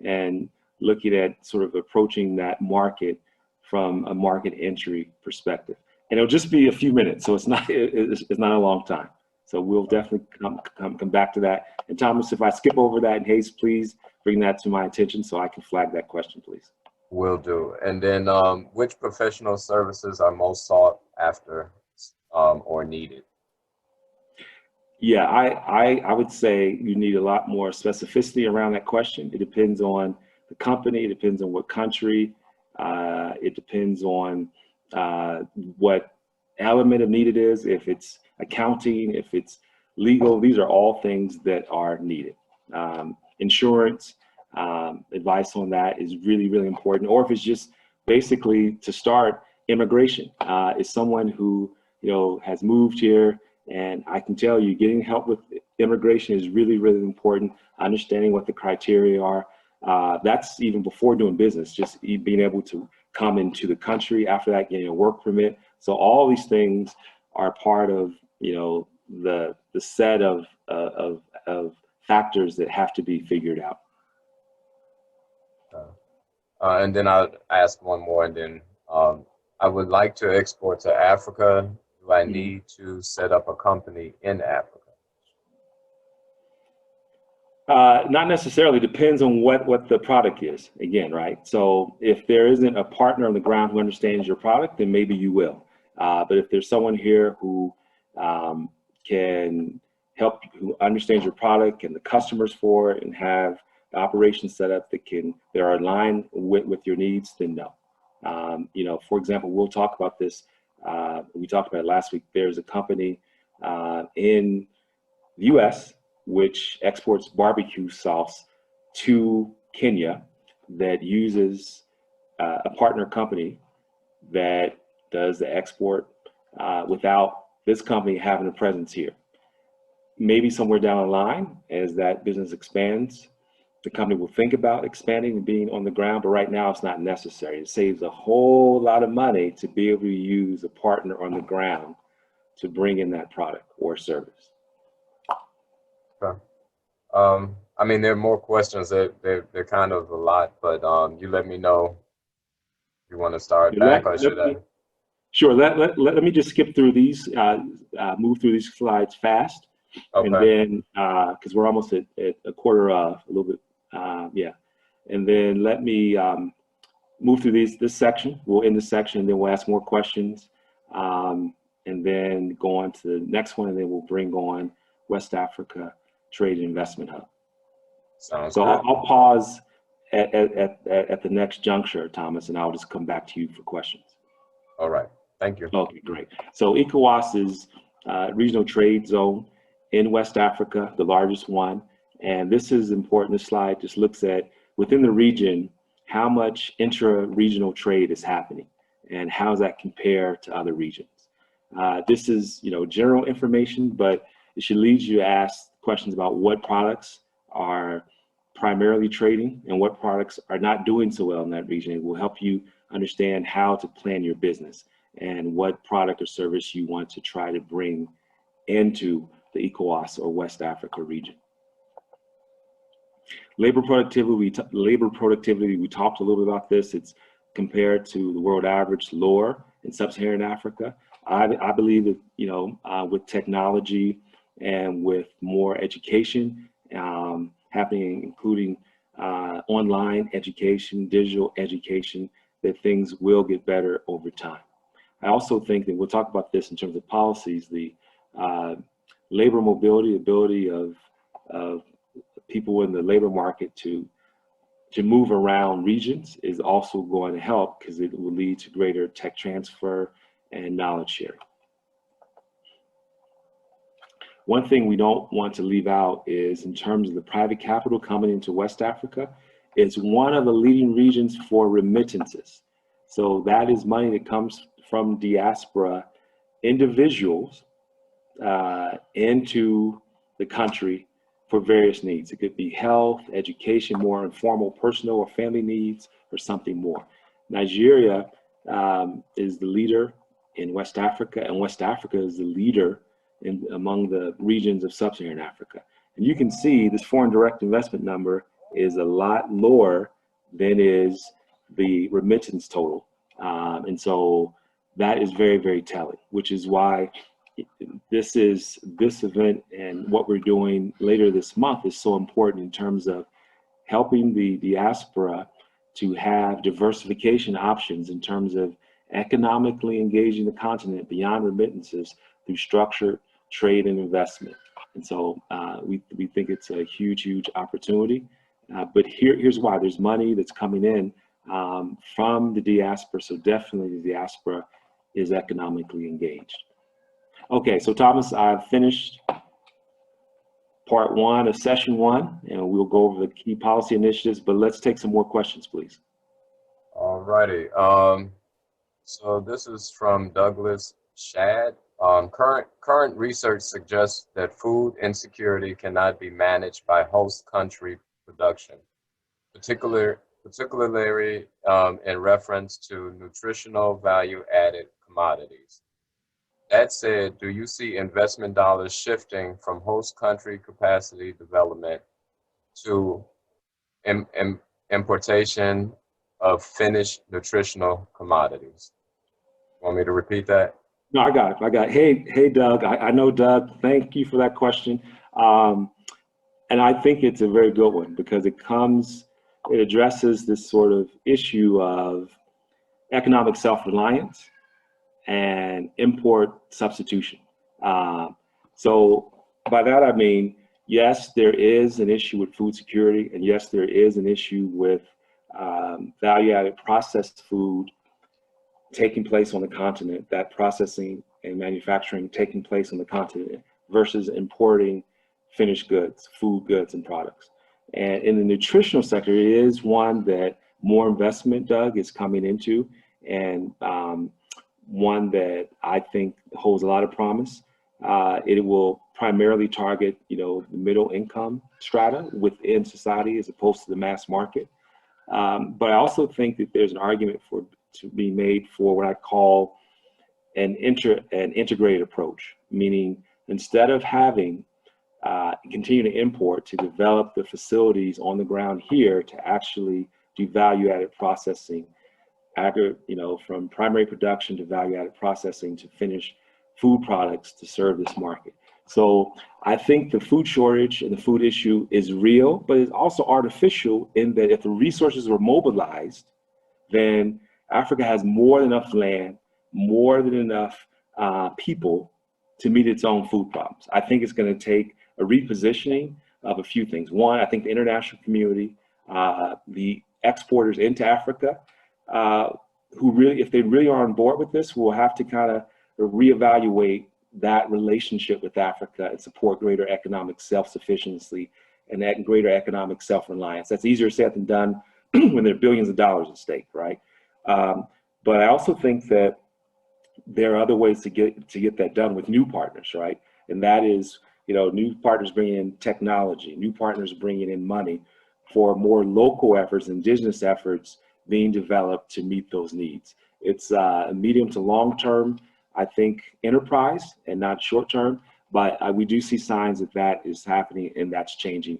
and looking at sort of approaching that market from a market entry perspective. And it'll just be a few minutes, so it's not a long time. So we'll definitely come back to that. And Thomas, if I skip over that, and Hayes, please bring that to my attention so I can flag that question, please. Will do. And then which professional services are most sought after or needed? Yeah, I would say you need a lot more specificity around that question. It depends on the company, it depends on what country, it depends on what element of need it is, if it's accounting, if it's legal. These are all things that are needed. Insurance, advice on that is really, really important. Or if it's just basically to start, immigration is someone who, you know, has moved here, and I can tell you getting help with immigration is really, really important. Understanding what the criteria are. That's even before doing business, just being able to come into the country, after that getting a work permit. So all these things are part of, you know, the set of factors that have to be figured out. And then I'll ask one more, and then I would like to export to Africa. Do I need to set up a company in Africa? Not necessarily. Depends on what the product is, again, right? So if there isn't a partner on the ground who understands your product, then maybe you will. But if there's someone here who can help, who understands your product and the customers for it, and have the operations set up that are aligned with your needs, then no. You know, for example, we'll talk about this. We talked about it last week. There's a company in the US which exports barbecue sauce to Kenya that uses a partner company that does the export without this company having a presence here. Maybe somewhere down the line, as that business expands, the company will think about expanding and being on the ground, but right now it's not necessary. It saves a whole lot of money to be able to use a partner on the ground to bring in that product or service. Okay. I mean, there are more questions. They're kind of a lot, but you let me know if you want to start back, or should I? Sure. Let me just skip through these, move through these slides fast. Okay. And then, because we're almost at a quarter of, a little bit, yeah. And then let me move through this section. We'll end this section, and then we'll ask more questions, and then go on to the next one, and then we'll bring on West Africa Trade and Investment Hub. Sounds so good. I'll pause at the next juncture, Thomas, and I'll just come back to you for questions. All right. Thank you. Okay, great. So ECOWAS is regional trade zone in West Africa, the largest one. And this is important. This slide just looks at within the region, how much intra-regional trade is happening and how does that compare to other regions. This is, you know, general information, but it should lead you to ask questions about what products are primarily trading and what products are not doing so well in that region. It will help you understand how to plan your business and what product or service you want to try to bring into the ECOWAS or West Africa region. Labor productivity, we talked a little bit about this. It's compared to the world average lower in sub-Saharan Africa. I believe that, you know, with technology and with more education happening, including online education, digital education, that things will get better over time. I also think that we'll talk about this in terms of policies, the labor mobility, ability of people in the labor market to move around regions is also going to help, because it will lead to greater tech transfer and knowledge sharing. One thing we don't want to leave out is, in terms of the private capital coming into West Africa, it's one of the leading regions for remittances. So that is money that comes from diaspora individuals into the country for various needs. It could be health, education, more informal personal or family needs, or something more. Nigeria is the leader in West Africa, and West Africa is the leader among the regions of sub-Saharan Africa. And you can see this foreign direct investment number is a lot lower than is the remittance total. And so that is very, very telling, which is why this event and what we're doing later this month is so important in terms of helping the diaspora to have diversification options in terms of economically engaging the continent beyond remittances through structured trade and investment. And so we think it's a huge, huge opportunity. But here's why: there's money that's coming in from the diaspora, so definitely the diaspora is economically engaged. Okay, so Thomas, I've finished part one of session one, and we'll go over the key policy initiatives, but let's take some more questions, please. All righty. So this is from Douglas Shad. Current research suggests that food insecurity cannot be managed by host country production, particularly in reference to nutritional value-added commodities. That said, do you see investment dollars shifting from host country capacity development to importation of finished nutritional commodities? Want me to repeat that? No, I got it. Hey, Doug. I know Doug. Thank you for that question. And I think it's a very good one, because it addresses this sort of issue of economic self-reliance and import substitution. So by that I mean, yes, there is an issue with food security, and yes, there is an issue with value-added processed food taking place on the continent, that processing and manufacturing taking place on the continent versus importing finished goods, food goods and products. And in the nutritional sector, it is one that more investment, Doug, is coming into, and one that I think holds a lot of promise. It will primarily target, the middle income strata within society as opposed to the mass market. But I also think that there's an argument to be made for what I call an integrated approach, meaning instead of having continue to import, to develop the facilities on the ground here to actually do value-added processing, from primary production to value-added processing to finished food products to serve this market. So I think the food shortage and the food issue is real, but it's also artificial in that if the resources were mobilized, then Africa has more than enough land, more than enough people to meet its own food problems. I think it's going to take a repositioning of a few things. One, I think the international community, the exporters into Africa, who really, if they really are on board with this, will have to kind of reevaluate that relationship with Africa and support greater economic self-sufficiency and greater economic self-reliance. That's easier said than done when there are billions of dollars at stake, right? But I also think that there are other ways to get that done with new partners, right? And that is, new partners bringing in technology, new partners bringing in money for more local efforts, indigenous efforts being developed to meet those needs. It's a medium to long-term, I think, enterprise and not short-term, but we do see signs that is happening and that's changing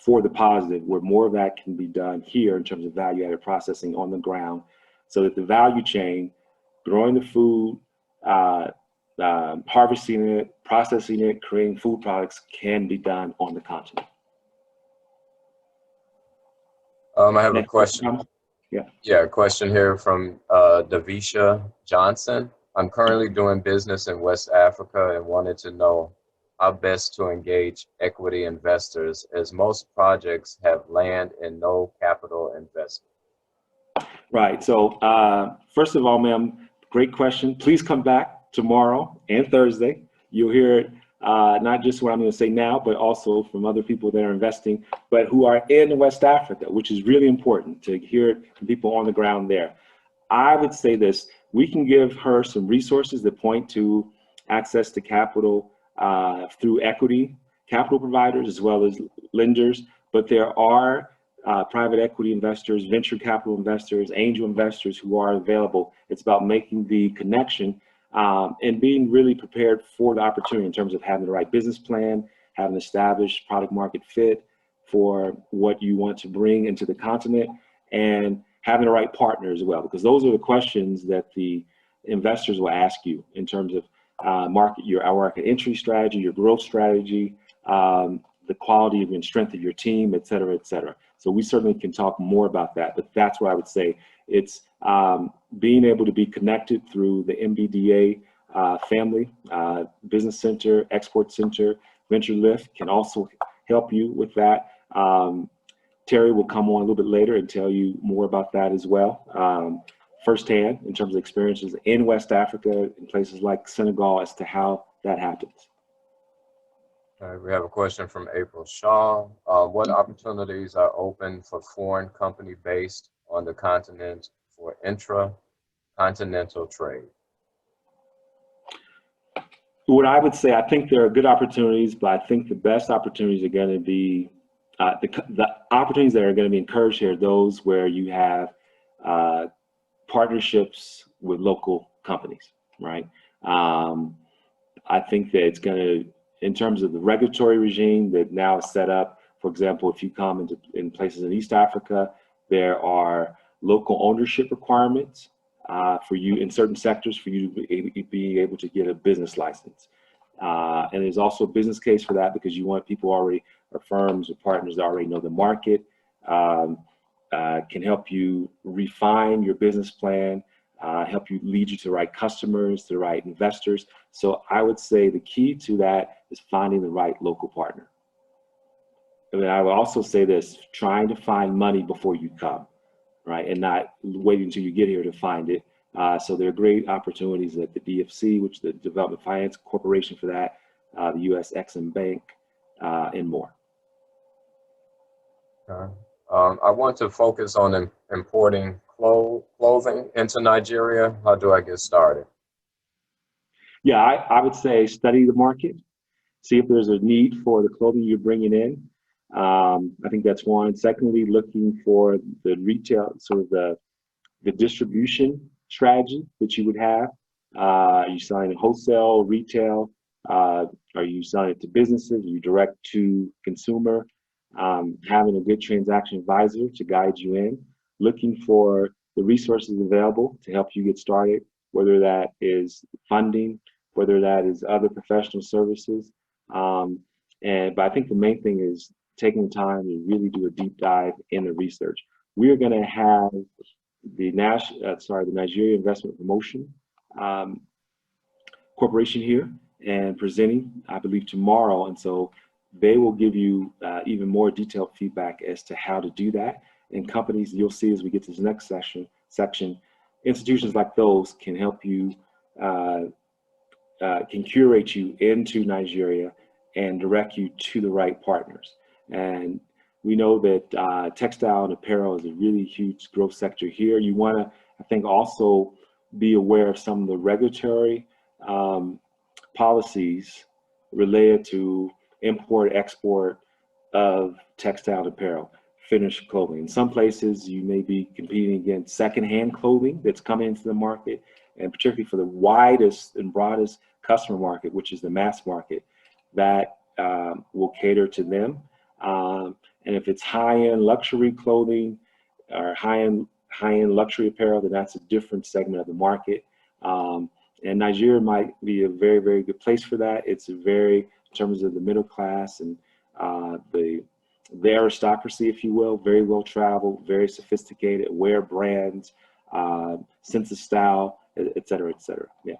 for the positive, where more of that can be done here in terms of value-added processing on the ground, so that the value chain, growing the food, harvesting it, processing it, creating food products can be done on the continent. I have a Next question. Yeah. Yeah, a question here from Davisha Johnson. I'm currently doing business in West Africa and wanted to know how best to engage equity investors, as most projects have land and no capital investment. Right. So first of all, ma'am, great question. Please come back tomorrow and Thursday. You'll hear it, not just what I'm going to say now, but also from other people that are investing, but who are in West Africa, which is really important to hear it from people on the ground there. I would say this: we can give her some resources that point to access to capital through equity capital providers as well as lenders, but there are private equity investors, venture capital investors, angel investors who are available. It's about making the connection and being really prepared for the opportunity in terms of having the right business plan, having established product market fit for what you want to bring into the continent, and having the right partner as well, because those are the questions that the investors will ask you in terms of your market entry strategy, your growth strategy, the quality and strength of your team, et cetera, et cetera. So we certainly can talk more about that, but that's what I would say. It's being able to be connected through the MBDA family, Business Center, Export Center, VentureLift can also help you with that. Terry will come on a little bit later and tell you more about that as well, firsthand in terms of experiences in West Africa, in places like Senegal, as to how that happens. All right, we have a question from April Shaw. What opportunities are open for foreign company based on the continent for intra-continental trade? What I would say, I think there are good opportunities, but I think the best opportunities are going to be, the opportunities that are going to be encouraged here are those where you have partnerships with local companies, right? I think that it's going to, in terms of the regulatory regime that now is set up, for example, if you come in places in East Africa, there are local ownership requirements for you in certain sectors for you to be able to get a business license. And there's also a business case for that, because you want people already, or firms or partners that already know the market, can help you refine your business plan, help you lead you to the right customers, to the right investors. So I would say the key to that is finding the right local partner. And then I would also say this: trying to find money before you come, right? And not waiting until you get here to find it. So there are great opportunities at the DFC, which is the Development Finance Corporation for that, the US Exim Bank, and more. I want to focus on importing clothing into Nigeria. How do I get started? Yeah, I would say study the market, see if there's a need for the clothing you're bringing in. I think that's one. Secondly, looking for the retail, sort of the distribution strategy that you would have. Are you selling wholesale, retail? Are you selling it to businesses? Are you direct to consumer? Having a good transaction advisor to guide you in. Looking for the resources available to help you get started, whether that is funding, whether that is other professional services. But I think the main thing is taking time to really do a deep dive in the research. We are going to have the Nigeria Investment Promotion Corporation here and presenting, I believe, tomorrow. And so they will give you even more detailed feedback as to how to do that. And companies, you'll see as we get to this next section, institutions like those can help you, can curate you into Nigeria and direct you to the right partners. And we know that textile and apparel is a really huge growth sector here. You want to, I think, also be aware of some of the regulatory policies related to import, export of textile and apparel, finished clothing. In some places, you may be competing against secondhand clothing that's coming into the market, and particularly for the widest and broadest customer market, which is the mass market, that will cater to them. And if it's high-end luxury clothing or high-end luxury apparel, then that's a different segment of the market. And Nigeria might be a very, very good place for that. It's a very, in terms of the middle class and the aristocracy, if you will, very well traveled, very sophisticated, wear brands, sense of style, et cetera, et cetera. Yeah.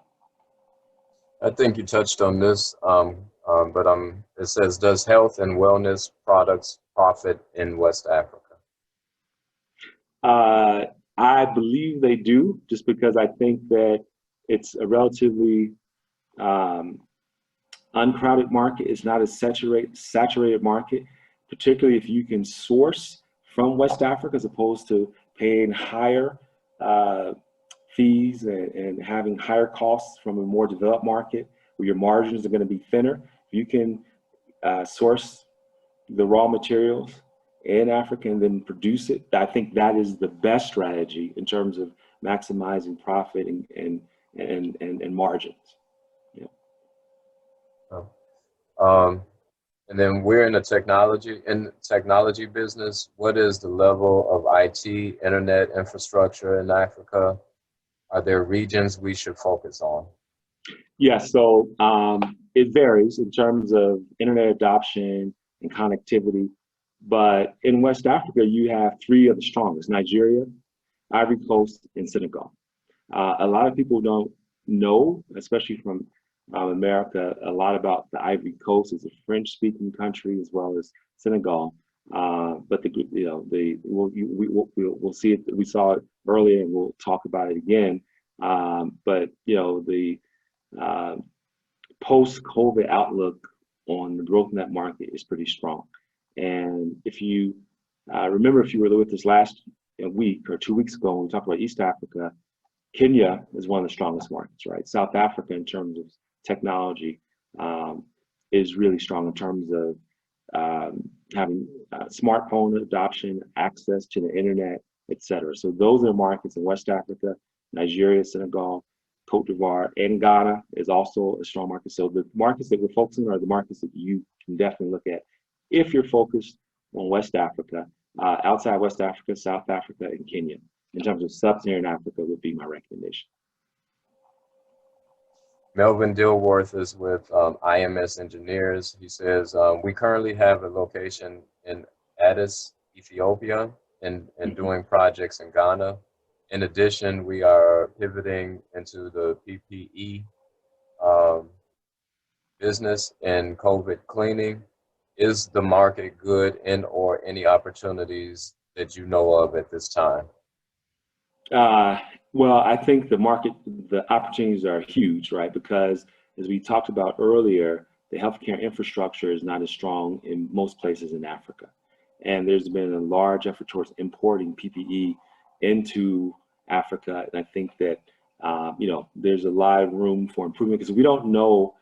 I think you touched on this, but it says, does health and wellness products profit in West Africa? I believe they do, just because I think that it's a relatively uncrowded market. It's not a saturated market, particularly if you can source from West Africa as opposed to paying higher fees and having higher costs from a more developed market where your margins are going to be thinner. If you can source the raw materials in Africa and then produce it, I think that is the best strategy in terms of maximizing profit and margins. Yeah. And then we're in the technology business. What is the level of IT, internet infrastructure in Africa? Are there regions we should focus on? Yes, so it varies in terms of internet adoption and connectivity. But in West Africa, you have three of the strongest: Nigeria, Ivory Coast, and Senegal. A lot of people don't know, especially from America, a lot about the Ivory Coast. It's a French-speaking country as well as Senegal. But we'll see it. We saw it earlier, and we'll talk about it again. But the post-COVID outlook on the growth in that market is pretty strong. And if you remember, if you were with us last week or 2 weeks ago when we talked about East Africa, Kenya is one of the strongest markets, right? South Africa, in terms of technology, is really strong in terms of having smartphone adoption, access to the internet, et cetera. So those are markets in West Africa. Nigeria, Senegal, Cote d'Ivoire, and Ghana is also a strong market. So the markets that we're focusing on are the markets that you can definitely look at if you're focused on West Africa. Outside West Africa, South Africa, and Kenya, in terms of sub-Saharan Africa, would be my recommendation. Melvin Dilworth is with IMS Engineers. He says, we currently have a location in Addis, Ethiopia, and doing projects in Ghana. In addition, we are pivoting into the PPE business and COVID cleaning. Is the market good or any opportunities that you know of at this time? Well, I think the opportunities are huge, right? Because as we talked about earlier, the healthcare infrastructure is not as strong in most places in Africa. And there's been a large effort towards importing PPE into Africa. And I think that, there's a lot of room for improvement because we don't know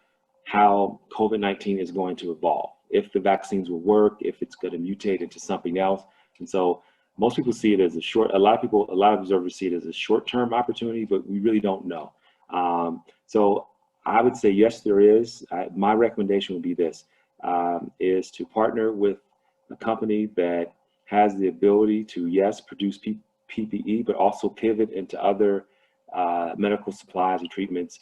how COVID-19 is going to evolve, if the vaccines will work, if it's going to mutate into something else. And so most people see it as a a lot of observers see it as a short-term opportunity, but we really don't know. So I would say, yes, there is. My recommendation would be this, is to partner with a company that has the ability to, yes, produce PPE, but also pivot into other medical supplies and treatments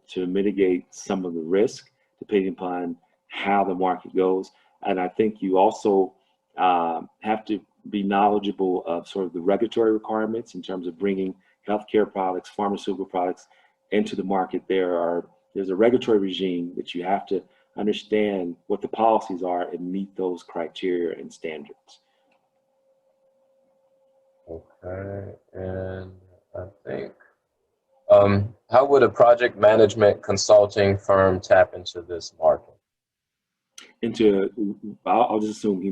to mitigate some of the risk, depending upon how the market goes. And I think you also have to be knowledgeable of sort of the regulatory requirements in terms of bringing healthcare products, pharmaceutical products into the market. There's a regulatory regime that you have to understand what the policies are and meet those criteria and standards. Okay, and I think, how would a project management consulting firm tap into this market? I'll just assume he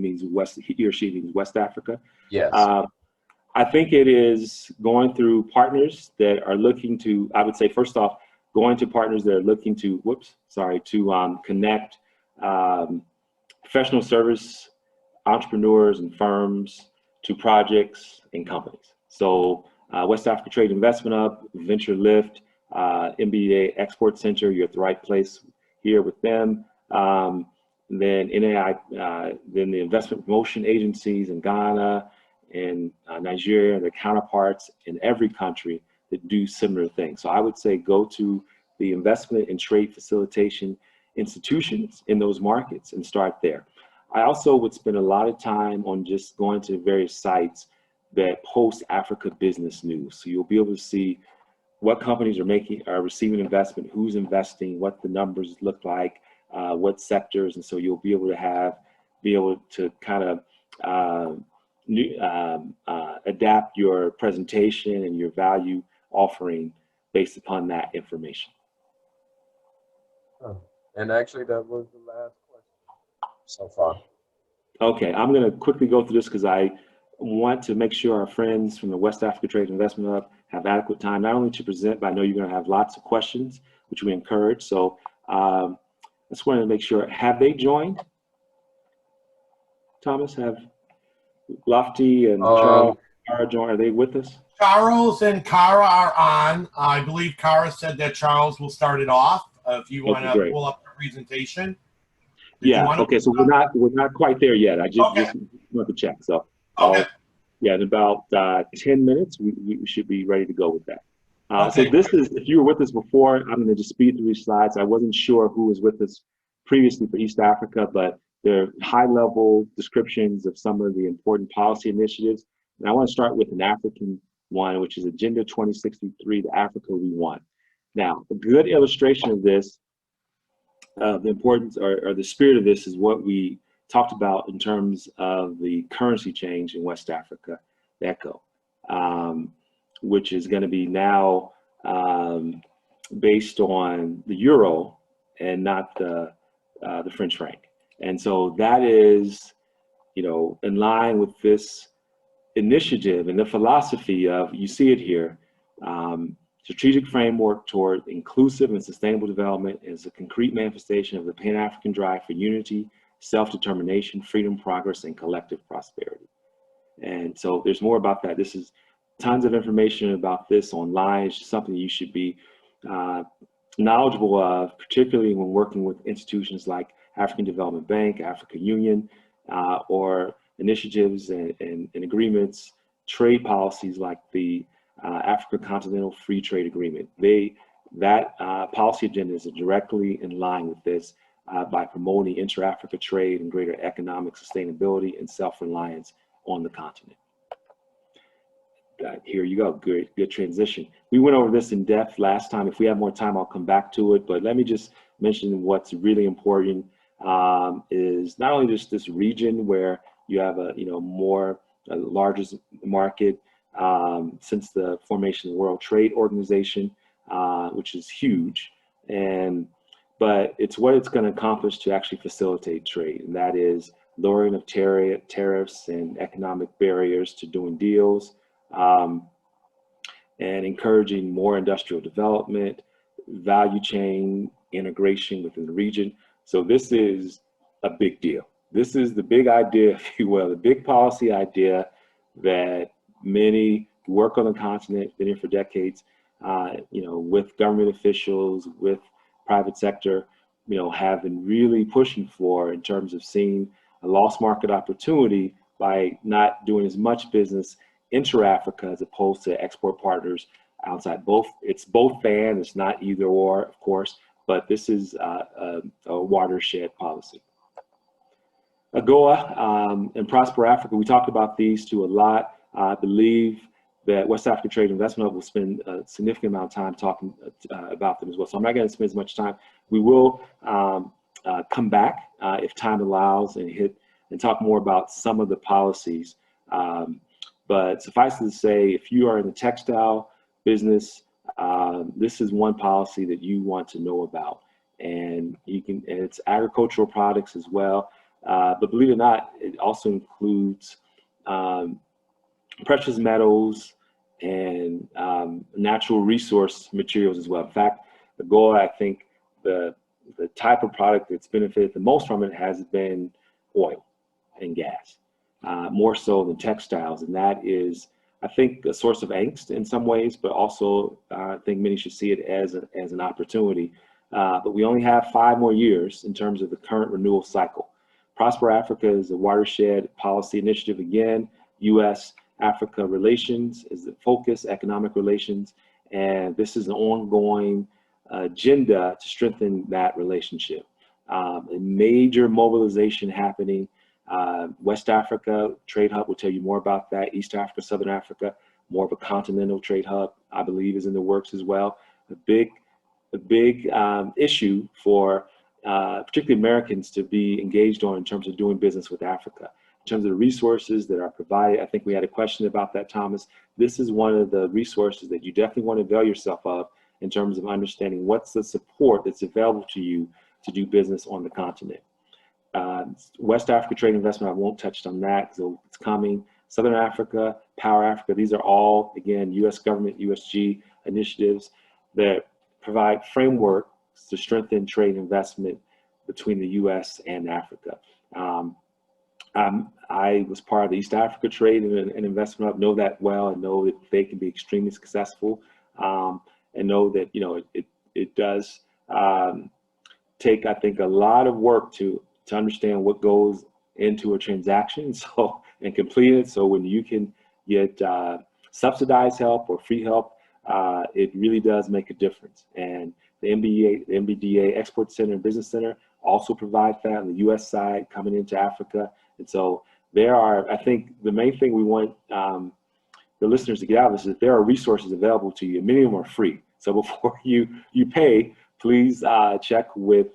or she means West Africa. Yes. I think it is going through partners that are looking to, I would say, first off, going to partners that are looking to, connect professional service entrepreneurs and firms to projects and companies. So West Africa Trade Investment Hub, VentureLift, MBDA Export Center, you're at the right place here with them. then NAI, then the investment promotion agencies in Ghana and Nigeria, and their counterparts in every country that do similar things. So I would say go to the investment and trade facilitation institutions in those markets and start there. I also would spend a lot of time on just going to various sites that post Africa business news. So you'll be able to see what companies are receiving investment, who's investing, what the numbers look like, what sectors, and so you'll be able to kind of adapt your presentation and your value offering based upon that information. Oh, and actually, that was the last question so far. Okay, I'm going to quickly go through this because I want to make sure our friends from the West Africa Trade Investment Hub have adequate time, not only to present, but I know you're going to have lots of questions, which we encourage. So I just wanted to make sure, have they joined? Thomas, have Lofty and Charles, Kara joined? Are they with us? Charles and Kara are on. I believe Kara said that Charles will start it off. If you want to pull up the presentation. Yeah. Okay. So we're not quite there yet. I just want to check. So yeah, in about 10 minutes, we should be ready to go with that. So this is, if you were with us before, I'm going to just speed through these slides. I wasn't sure who was with us previously for East Africa, but they're high-level descriptions of some of the important policy initiatives. And I want to start with an African one, which is Agenda 2063, the Africa we want. Now, a good illustration of this, the importance or the spirit of this is what we talked about in terms of the currency change in West Africa, the ECHO, which is going to be now based on the euro and not the French franc. And so that is, in line with this initiative and the philosophy of, you see it here, strategic framework toward inclusive and sustainable development is a concrete manifestation of the Pan-African drive for unity, self-determination, freedom, progress, and collective prosperity. And so there's more about that. This is tons of information about this online. It's just something you should be knowledgeable of, particularly when working with institutions like African Development Bank, Africa Union, or initiatives and agreements, trade policies like the Africa Continental Free Trade Agreement. That policy agenda is directly in line with this by promoting inter-Africa trade and greater economic sustainability and self-reliance on the continent. Here you go, good transition. We went over this in depth last time. If we have more time, I'll come back to it, but let me just mention what's really important is not only just this region where you have a largest market since the formation of the World Trade Organization, which is huge, but it's what it's going to accomplish to actually facilitate trade, and that is lowering of tariffs and economic barriers to doing deals, and encouraging more industrial development, value chain integration within the region. So this is a big deal. This is the big idea, if you will, the big policy idea that many who work on the continent, been here for decades, with government officials, with private sector, have been really pushing for in terms of seeing a lost market opportunity by not doing as much business inter-Africa as opposed to export partners outside. It's both and, it's not either or, of course, but this is a watershed policy. AGOA and Prosper Africa, we talked about these two a lot. I believe that West Africa Trade Investment Hub will spend a significant amount of time talking about them as well. So I'm not going to spend as much time. We will come back if time allows and talk more about some of the policies. But suffice it to say, if you are in the textile business, this is one policy that you want to know about, and it's agricultural products as well. But believe it or not, it also includes precious metals and natural resource materials as well. In fact, the goal, I think, the type of product that's benefited the most from it has been oil and gas, more so than textiles. And that is, I think, a source of angst in some ways, but also I think many should see it as an opportunity but we only have 5 more years in terms of the current renewal cycle. Prosper Africa is a watershed policy initiative. Again, U.S.-Africa relations is the focus, economic relations, and this is an ongoing agenda to strengthen that relationship. A major mobilization happening. West Africa trade hub will tell you more about that. East Africa, Southern Africa, more of a continental trade hub, I believe, is in the works as well. A big issue for particularly Americans to be engaged on in terms of doing business with Africa. In terms of the resources that are provided, I think we had a question about that, Thomas. This is one of the resources that you definitely want to avail yourself of in terms of understanding what's the support that's available to you to do business on the continent. West Africa trade investment, I won't touch on that because it's coming. Southern Africa, Power Africa, these are all, again, U.S. government, USG initiatives that provide framework to strengthen trade investment between the U.S. and Africa. I was part of the East Africa Trade and Investment Hub, know that well, and know that they can be extremely successful, and know that, you know, it does take, I think, a lot of work to understand what goes into a transaction, so, and complete it. So when you can get subsidized help or free help, it really does make a difference. And the MBDA Export Center and Business Center also provide that on the U.S. side coming into Africa. And so there are, I think the main thing we want the listeners to get out of this is that there are resources available to you. Many of them are free. So before you pay, please check with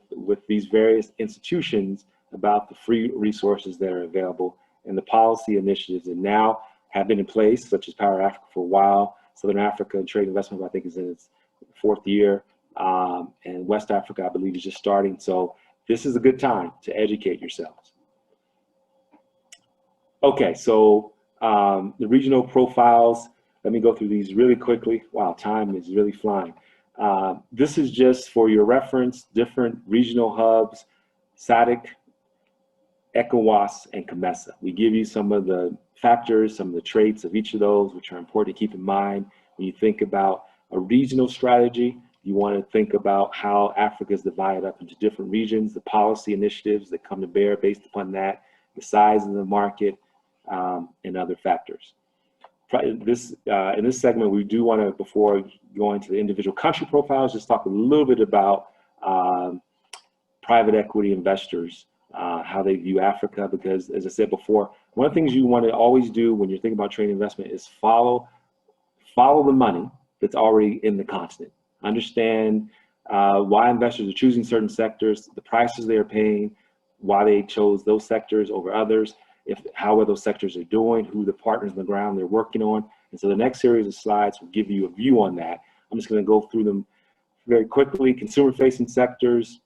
these various institutions about the free resources that are available and the policy initiatives that now have been in place, such as Power Africa for a while. Southern Africa Trade Investment, I think, is in its 4th year. And West Africa, I believe, is just starting. So this is a good time to educate yourselves. Okay, so the regional profiles, let me go through these really quickly. Wow, time is really flying. This is just for your reference, different regional hubs, SADC, ECOWAS, and COMESA. We give you some of the factors, some of the traits of each of those, which are important to keep in mind. When you think about a regional strategy, you want to think about how Africa is divided up into different regions, the policy initiatives that come to bear based upon that, the size of the market, and other factors. In this segment, we do want to, before going to the individual country profiles, just talk a little bit about private equity investors, how they view Africa, because as I said before, one of the things you want to always do when you're thinking about trade investment is follow the money that's already in the continent. Understand why investors are choosing certain sectors, the prices they are paying, why they chose those sectors over others, how well those sectors are doing, who the partners on the ground they're working on. And so the next series of slides will give you a view on that. I'm just going to go through them very quickly. Consumer-facing sectors,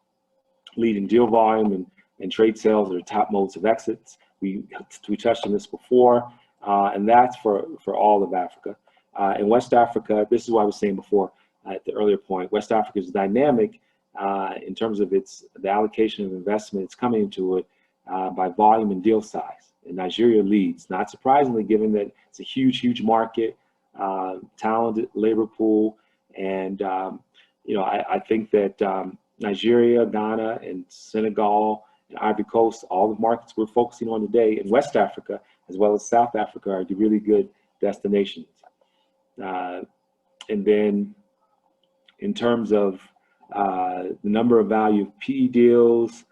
leading deal volume and trade sales are the top modes of exits. We touched on this before, and that's for all of Africa. In West Africa, this is what I was saying before at the earlier point. West Africa is dynamic in terms of the allocation of investment. It's coming into it by volume and deal size. And Nigeria leads, not surprisingly, given that it's a huge market, talented labor pool, and you know, I think that Nigeria, Ghana, and Senegal, and Ivory Coast, all the markets we're focusing on today in West Africa, as well as South Africa, are really good destinations. And then in terms of the number of value of PE deals,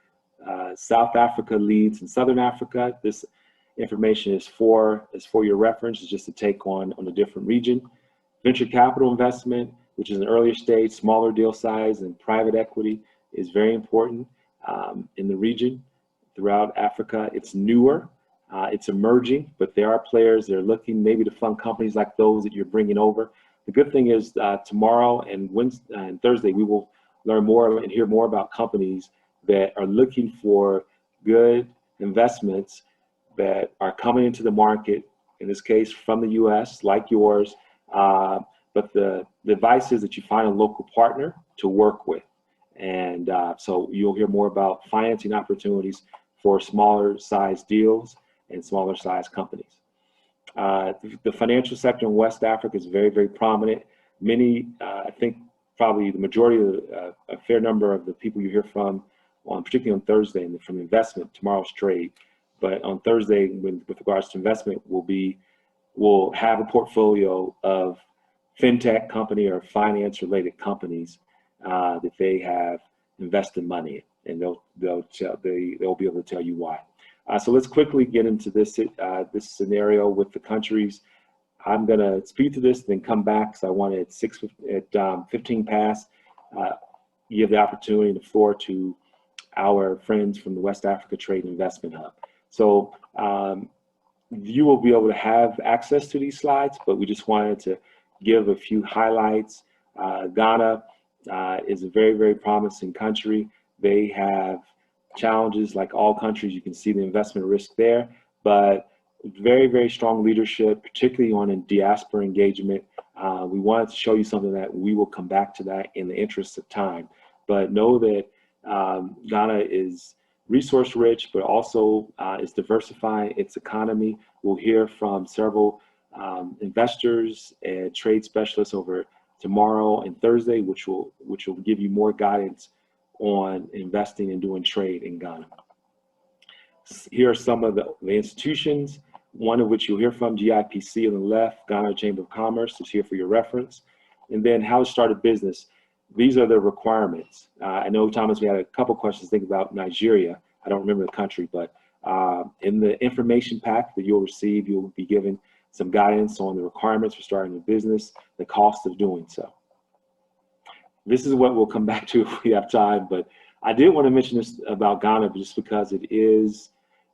South Africa leads in Southern Africa. This information is for your reference. It's just a take on a different region. Venture capital investment, which is an earlier stage, smaller deal size, and private equity is very important in the region. Throughout Africa, it's newer, it's emerging, but there are players that are looking maybe to fund companies like those that you're bringing over. The good thing is tomorrow and Wednesday and Thursday, we will learn more and hear more about companies that are looking for good investments that are coming into the market, in this case from the US, like yours, but the advice is that you find a local partner to work with. And so you'll hear more about financing opportunities for smaller size deals and smaller size companies. The financial sector in West Africa is very prominent. Many, I think probably the majority of a fair number of the people you hear from, particularly on Thursday, and from investment, tomorrow's trade. But on Thursday, with regards to investment, we'll have a portfolio of fintech company or finance related companies that they have invested money in, and they'll be able to tell you why. So let's quickly get into this this scenario with the countries. I'm gonna speed through this, then come back because I want to at 15 past give the opportunity, the floor to our friends from the West Africa Trade and Investment Hub. So you will be able to have access to these slides, but we just wanted to give a few highlights. Ghana is a very, very promising country. They have challenges like all countries. You can see the investment risk there, but very, very strong leadership, particularly on a diaspora engagement. We wanted to show you something that we will come back to that in the interest of time, but know that Ghana is resource rich, but also is diversifying its economy. We'll hear from several investors and trade specialists over tomorrow and Thursday, which will give you more guidance on investing and doing trade in Ghana. Here are some of the institutions, one of which you'll hear from, GIPC on the left, Ghana Chamber of Commerce is here for your reference. And then how to start a business. These are the requirements. I know, Thomas, we had a couple questions to think about Nigeria. I don't remember the country, but in the information pack that you'll receive, you'll be given some guidance on the requirements for starting a business, the cost of doing so. This is what we'll come back to if we have time, but I did want to mention this about Ghana just because it is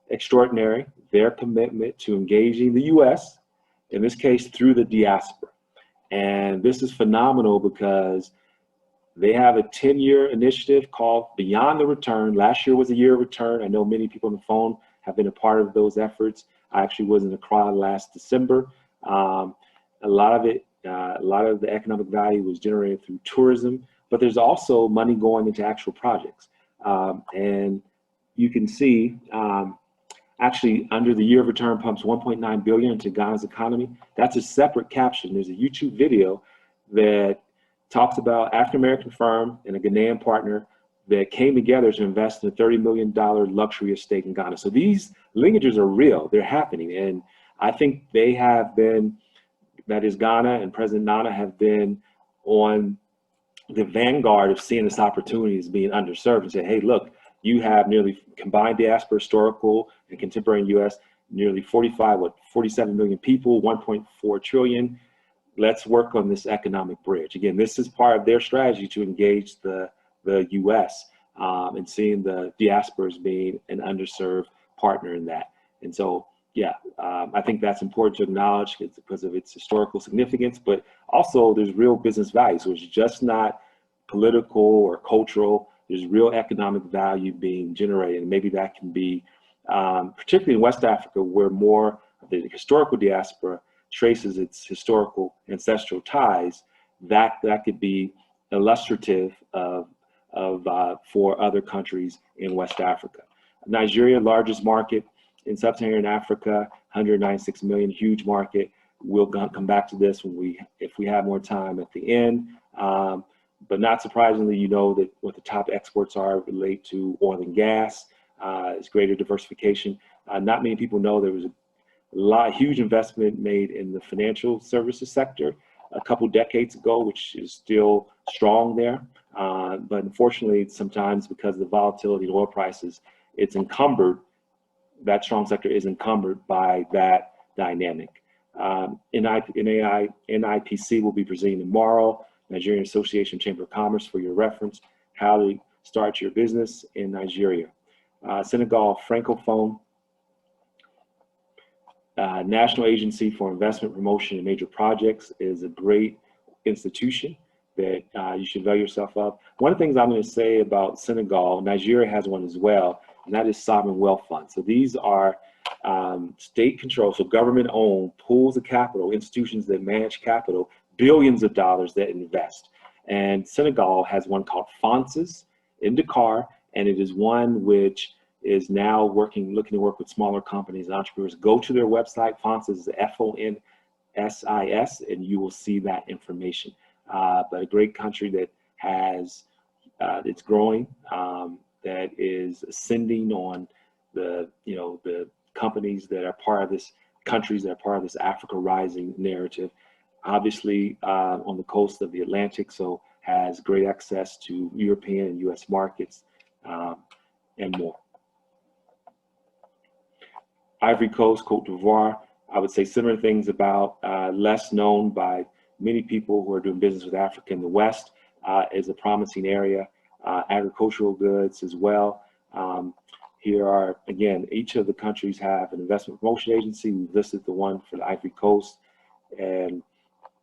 extraordinary, their commitment to engaging the US, in this case through the diaspora. And this is phenomenal because they have a 10-year initiative called Beyond the Return. Last year was a year of return. I know many people on the phone have been a part of those efforts. I actually was in Accra last December. A lot of the economic value was generated through tourism, but there's also money going into actual projects. And you can see, actually under the year of return pumps 1.9 billion into Ghana's economy. That's a separate caption. There's a YouTube video that talks about African-American firm and a Ghanaian partner that came together to invest in a $30 million luxury estate in Ghana. So these linkages are real, they're happening. And I think they have been, that is Ghana and President Nana have been on the vanguard of seeing this opportunity as being underserved and say, hey, look, you have nearly combined diaspora, historical and contemporary US, nearly 47 million people, 1.4 trillion. Let's work on this economic bridge. Again, this is part of their strategy to engage the US and seeing the diaspora as being an underserved partner in that. And so, yeah, I think that's important to acknowledge because of its historical significance, but also there's real business value. So it's just not political or cultural, there's real economic value being generated. And maybe that can be, particularly in West Africa, where more of the historical diaspora traces its historical ancestral ties, that could be illustrative for other countries in West Africa. Nigeria, largest market in sub-Saharan Africa, 196 million, huge market. We'll come back to this if we have more time at the end. But not surprisingly, you know that what the top exports are relate to oil and gas. It's greater diversification. Not many people know there was a huge investment made in the financial services sector a couple decades ago, which is still strong there. But unfortunately, sometimes because of the volatility in oil prices, it's encumbered, that strong sector is encumbered by that dynamic. NIPC will be presenting tomorrow, Nigerian Association Chamber of Commerce, for your reference, how to start your business in Nigeria. Senegal Francophone, National Agency for Investment Promotion and Major Projects is a great institution that you should avail yourself of. One of the things I'm going to say about Senegal, Nigeria has one as well, and that is sovereign wealth funds. So these are state controlled, so government owned pools of capital, institutions that manage capital, billions of dollars that invest. And Senegal has one called FONSES in Dakar, and it is one which is now looking to work with smaller companies and entrepreneurs. Go to their website, FONSES is FONSIS, and you will see that information. But a great country that has, it's growing, that is ascending on the, the companies that are part of this, countries that are part of this Africa Rising narrative. Obviously on the coast of the Atlantic, so has great access to European and US markets and more. Ivory Coast, Cote d'Ivoire, I would say similar things about, less known by many people who are doing business with Africa in the West, is a promising area. Agricultural goods as well. Here are, again, each of the countries have an investment promotion agency. We've listed the one for the Ivory Coast, and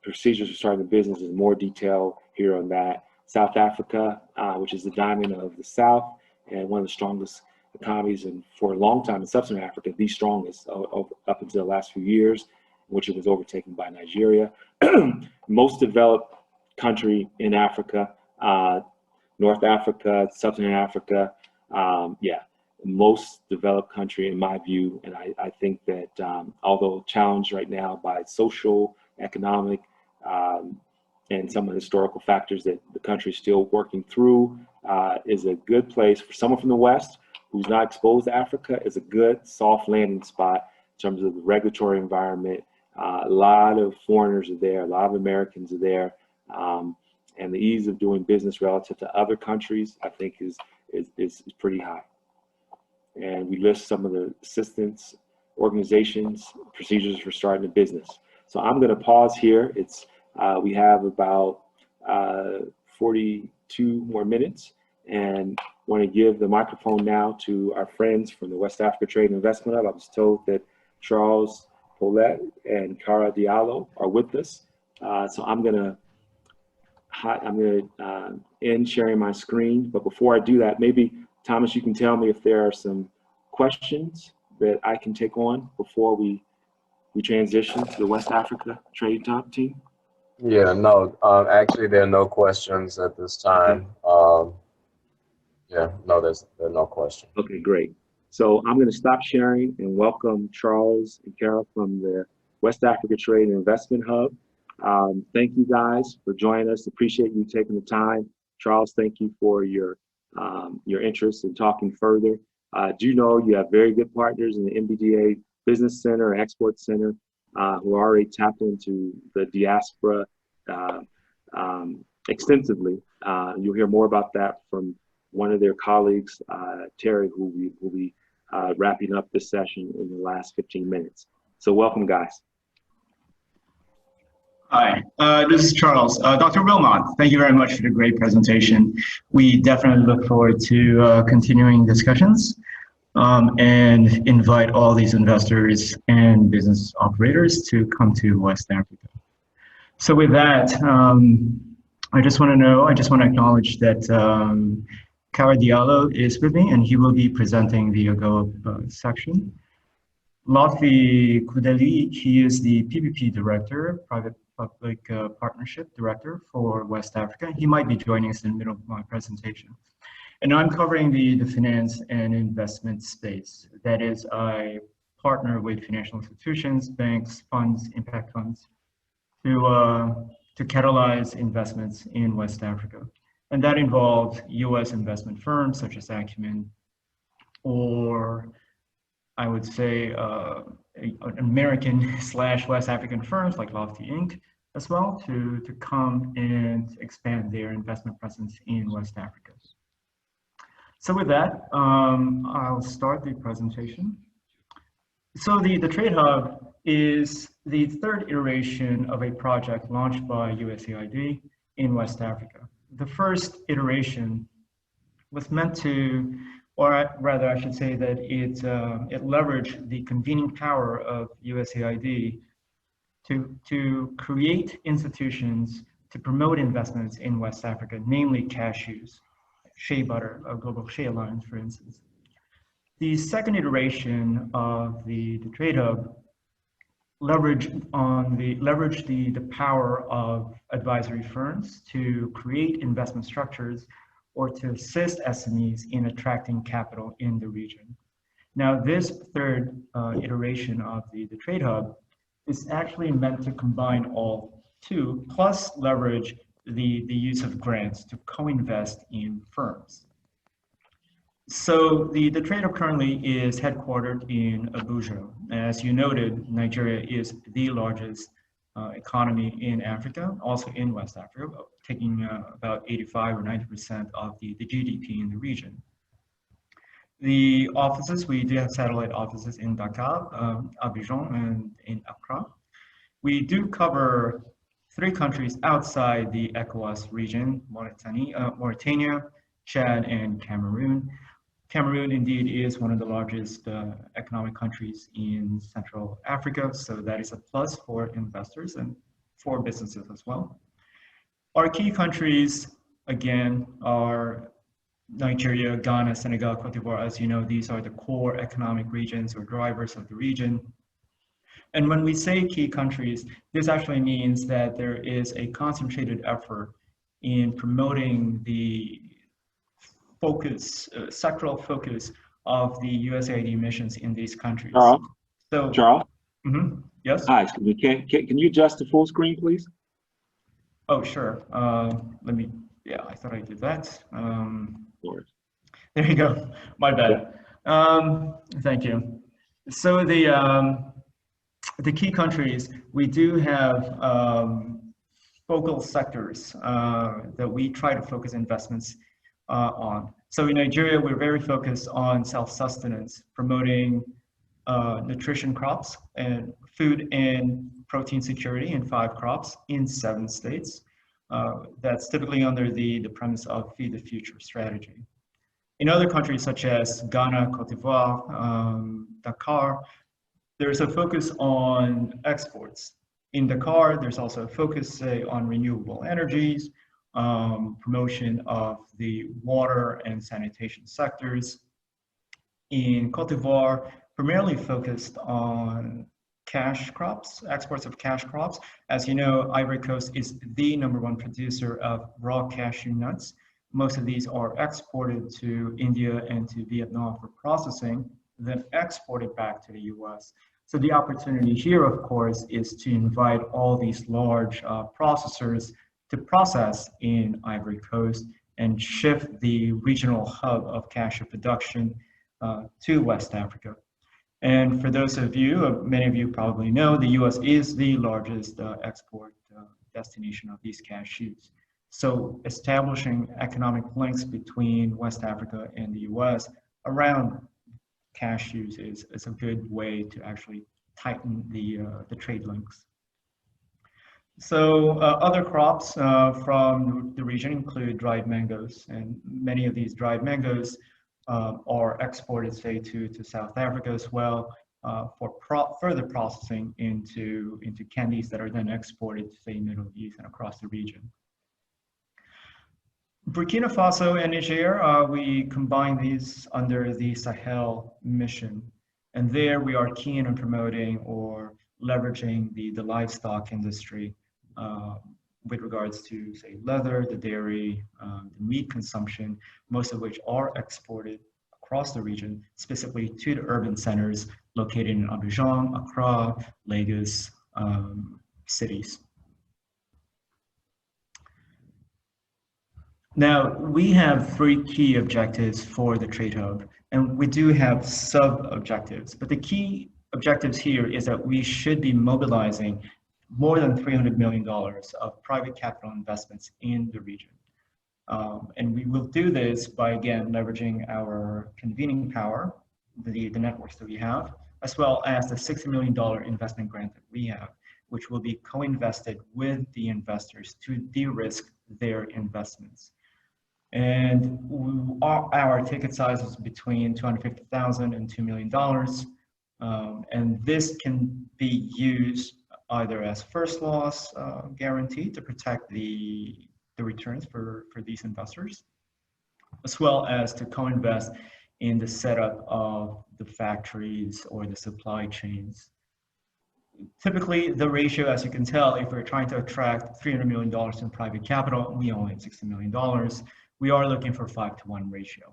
procedures for starting a business in more detail here on that. South Africa, which is the diamond of the South and one of the strongest economies, and for a long time in Sub-Saharan Africa, the strongest up until the last few years, which it was overtaken by Nigeria. Most developed country in Africa, North Africa, Sub-Saharan Africa, most developed country in my view. And I think that although challenged right now by social, economic, and some of the historical factors that the country is still working through, is a good place for someone from the West who's not exposed to Africa. Is a good soft landing spot in terms of the regulatory environment. A lot of foreigners are there, a lot of Americans are there, and the ease of doing business relative to other countries, I think, is pretty high. And we list some of the assistance, organizations, procedures for starting a business. So I'm going to pause here. We have about 42 more minutes, and want to give the microphone now to our friends from the West Africa Trade and Investment Hub. I was told that Charles Paulette and Cara Diallo are with us. So I'm going to end sharing my screen. But before I do that, maybe Thomas, you can tell me if there are some questions that I can take on before we transition to the West Africa Trade Hub team. Yeah, no, actually there are no questions at this time. Okay. Yeah, no, there are no questions. Okay, great. So I'm going to stop sharing and welcome Charles and Carol from the West Africa Trade and Investment Hub. Thank you guys for joining us. Appreciate you taking the time. Charles, thank you for your interest in talking further. Do know you have very good partners in the MBDA Business Center and Export Center who are already tapped into the diaspora extensively. You'll hear more about that from one of their colleagues, Terry, who will be wrapping up this session in the last 15 minutes. So welcome, guys. Hi, this is Charles. Dr. Wilmot, thank you very much for the great presentation. We definitely look forward to continuing discussions and invite all these investors and business operators to come to West Africa. So with that, I just want to acknowledge that Cara Diallo is with me, and he will be presenting the AGOA section. Lotfi Kudeli, he is the PPP Director, Private Public Partnership Director for West Africa. He might be joining us in the middle of my presentation. And I'm covering the finance and investment space. That is, I partner with financial institutions, banks, funds, impact funds, to catalyze investments in West Africa. And that involves US investment firms such as Acumen, or I would say American/West African firms like Lofty Inc. as well to come and expand their investment presence in West Africa. So with that, I'll start the presentation. So the Trade Hub is the third iteration of a project launched by USAID in West Africa. The first iteration was meant to, or rather I should say that it leveraged the convening power of USAID to create institutions to promote investments in West Africa, namely cashews, shea butter, Global Shea Alliance, for instance. The second iteration of the Trade Hub leveraged the power of advisory firms to create investment structures or to assist SMEs in attracting capital in the region. Now, this third iteration of the Trade Hub is actually meant to combine all two, plus leverage the use of grants to co-invest in firms. So the trader currently is headquartered in Abuja. As you noted, Nigeria is the largest economy in Africa, also in West Africa, taking about 85 or 90% of the GDP in the region. The offices, we do have satellite offices in Dakar, Abidjan, and in Accra. We do cover 3 countries outside the ECOWAS region, Mauritania, Chad, and Cameroon. Cameroon indeed is one of the largest economic countries in Central Africa, so that is a plus for investors and for businesses as well. Our key countries, again, are Nigeria, Ghana, Senegal, Cote d'Ivoire. As you know, these are the core economic regions or drivers of the region. And when we say key countries, this actually means that there is a concentrated effort in promoting the focus, sectoral focus of the USAID missions in these countries. Charles? Yes? Hi, can you adjust the full screen, please? Oh, sure. Let me, yeah, I thought I did that. There you go, my bad. Thank you. So the key countries, we do have focal sectors that we try to focus investments on. So in Nigeria, we're very focused on self-sustenance, promoting nutrition crops and food and protein security in 5 crops in 7 states. That's typically under the premise of Feed the Future strategy. In other countries such as Ghana, Cote d'Ivoire, Dakar, there's a focus on exports. In Dakar, there's also a focus, say, on renewable energies, promotion of the water and sanitation sectors. In Cote d'Ivoire, primarily focused on cash crops, exports of cash crops. As you know, Ivory Coast is the #1 producer of raw cashew nuts. Most of these are exported to India and to Vietnam for processing, then exported back to the US. So the opportunity here, of course, is to invite all these large processors to process in Ivory Coast and shift the regional hub of cashew production to West Africa. And for those of you, many of you probably know, the US is the largest export destination of these cashews. So establishing economic links between West Africa and the US around cashews is a good way to actually tighten the trade links. So other crops from the region include dried mangoes, and many of these dried mangoes are exported, say, to South Africa as well for further processing into candies that are then exported to, say, Middle East and across the region. Burkina Faso and Niger, we combine these under the Sahel mission. And there we are keen on promoting or leveraging the livestock industry with regards to, say, leather, the dairy, the meat consumption, most of which are exported across the region, specifically to the urban centers located in Abidjan, Accra, Lagos cities. Now, we have 3 key objectives for the Trade Hub, and we do have sub-objectives, but the key objectives here is that we should be mobilizing more than $300 million of private capital investments in the region. And we will do this by, again, leveraging our convening power, the networks that we have, as well as the $60 million investment grant that we have, which will be co-invested with the investors to de-risk their investments. And our ticket size is between $250,000 and $2 million. And this can be used either as first loss guarantee to protect the returns for these investors, as well as to co-invest in the setup of the factories or the supply chains. Typically, the ratio, as you can tell, if we're trying to attract $300 million in private capital, we only have $60 million. We are looking for 5-to-1 ratio.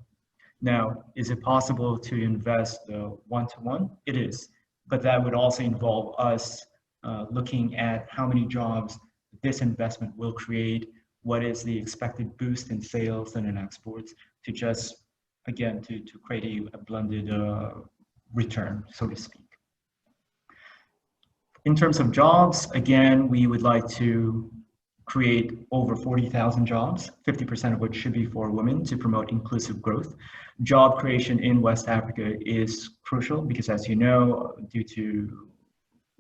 Now, is it possible to invest 1-to-1? It is, but that would also involve us looking at how many jobs this investment will create, what is the expected boost in sales and in exports to just, again, to create a blended return, so to speak. In terms of jobs, again, we would like to create over 40,000 jobs, 50% of which should be for women, to promote inclusive growth. Job creation in West Africa is crucial because, as you know, due to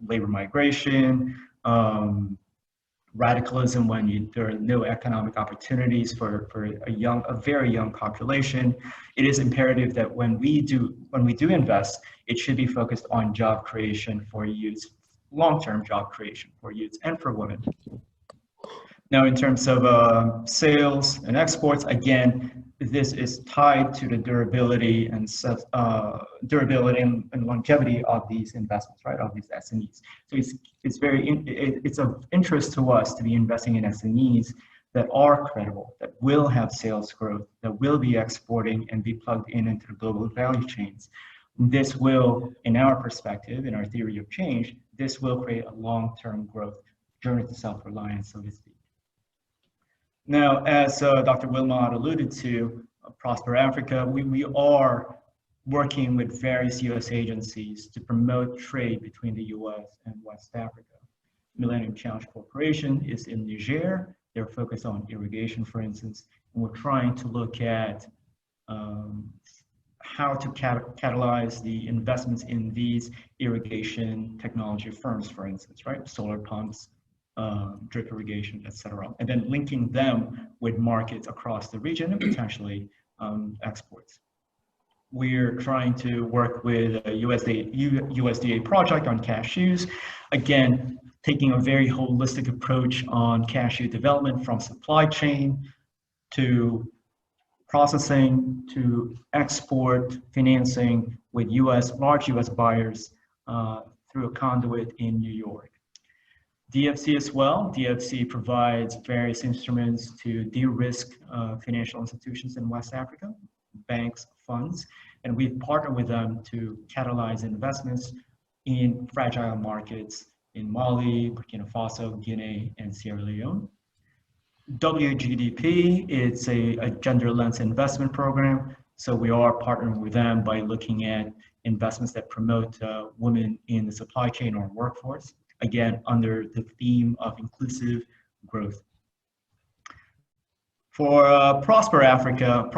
labor migration, radicalism, when there are no economic opportunities for a very young population, it is imperative that when we do invest, it should be focused on job creation for youth, long-term job creation for youth and for women. Now, in terms of sales and exports, again, this is tied to the durability and longevity of these investments, right, of these SMEs. So it's of interest to us to be investing in SMEs that are credible, that will have sales growth, that will be exporting and be plugged into the global value chains. This will, in our perspective, in our theory of change, this will create a long-term growth journey to self-reliance, so to speak. Now, as Dr. Wilmot alluded to, Prosper Africa, we are working with various U.S. agencies to promote trade between the U.S. and West Africa. Millennium Challenge Corporation is in Niger. They're focused on irrigation, for instance, and we're trying to look at how to catalyze the investments in these irrigation technology firms, for instance, right? Solar pumps, drip irrigation, etc., and then linking them with markets across the region and potentially exports. We're trying to work with a USDA project on cashews, again, taking a very holistic approach on cashew development, from supply chain to processing to export financing with large US buyers through a conduit in New York. DFC as well. DFC provides various instruments to de-risk financial institutions in West Africa, banks, funds, and we've partnered with them to catalyze investments in fragile markets in Mali, Burkina Faso, Guinea, and Sierra Leone. WGDP, it's a gender lens investment program, so we are partnering with them by looking at investments that promote women in the supply chain or workforce, again, under the theme of inclusive growth. For Prosper Africa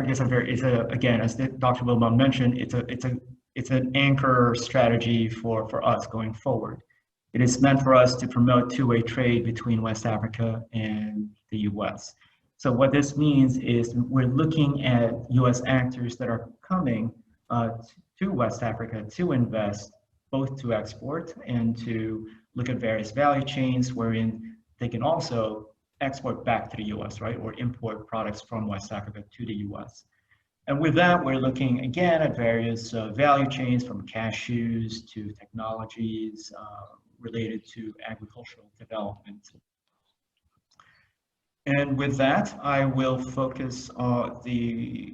is again, as Dr. Wilmot mentioned, it's an anchor strategy for us going forward. It is meant for us to promote two-way trade between West Africa and the US. So what this means is we're looking at US actors that are coming to West Africa to invest, both to export and to look at various value chains wherein they can also export back to the US, right? Or import products from West Africa to the US. And with that, we're looking again at various value chains, from cashews to technologies related to agricultural development. And with that, I will focus on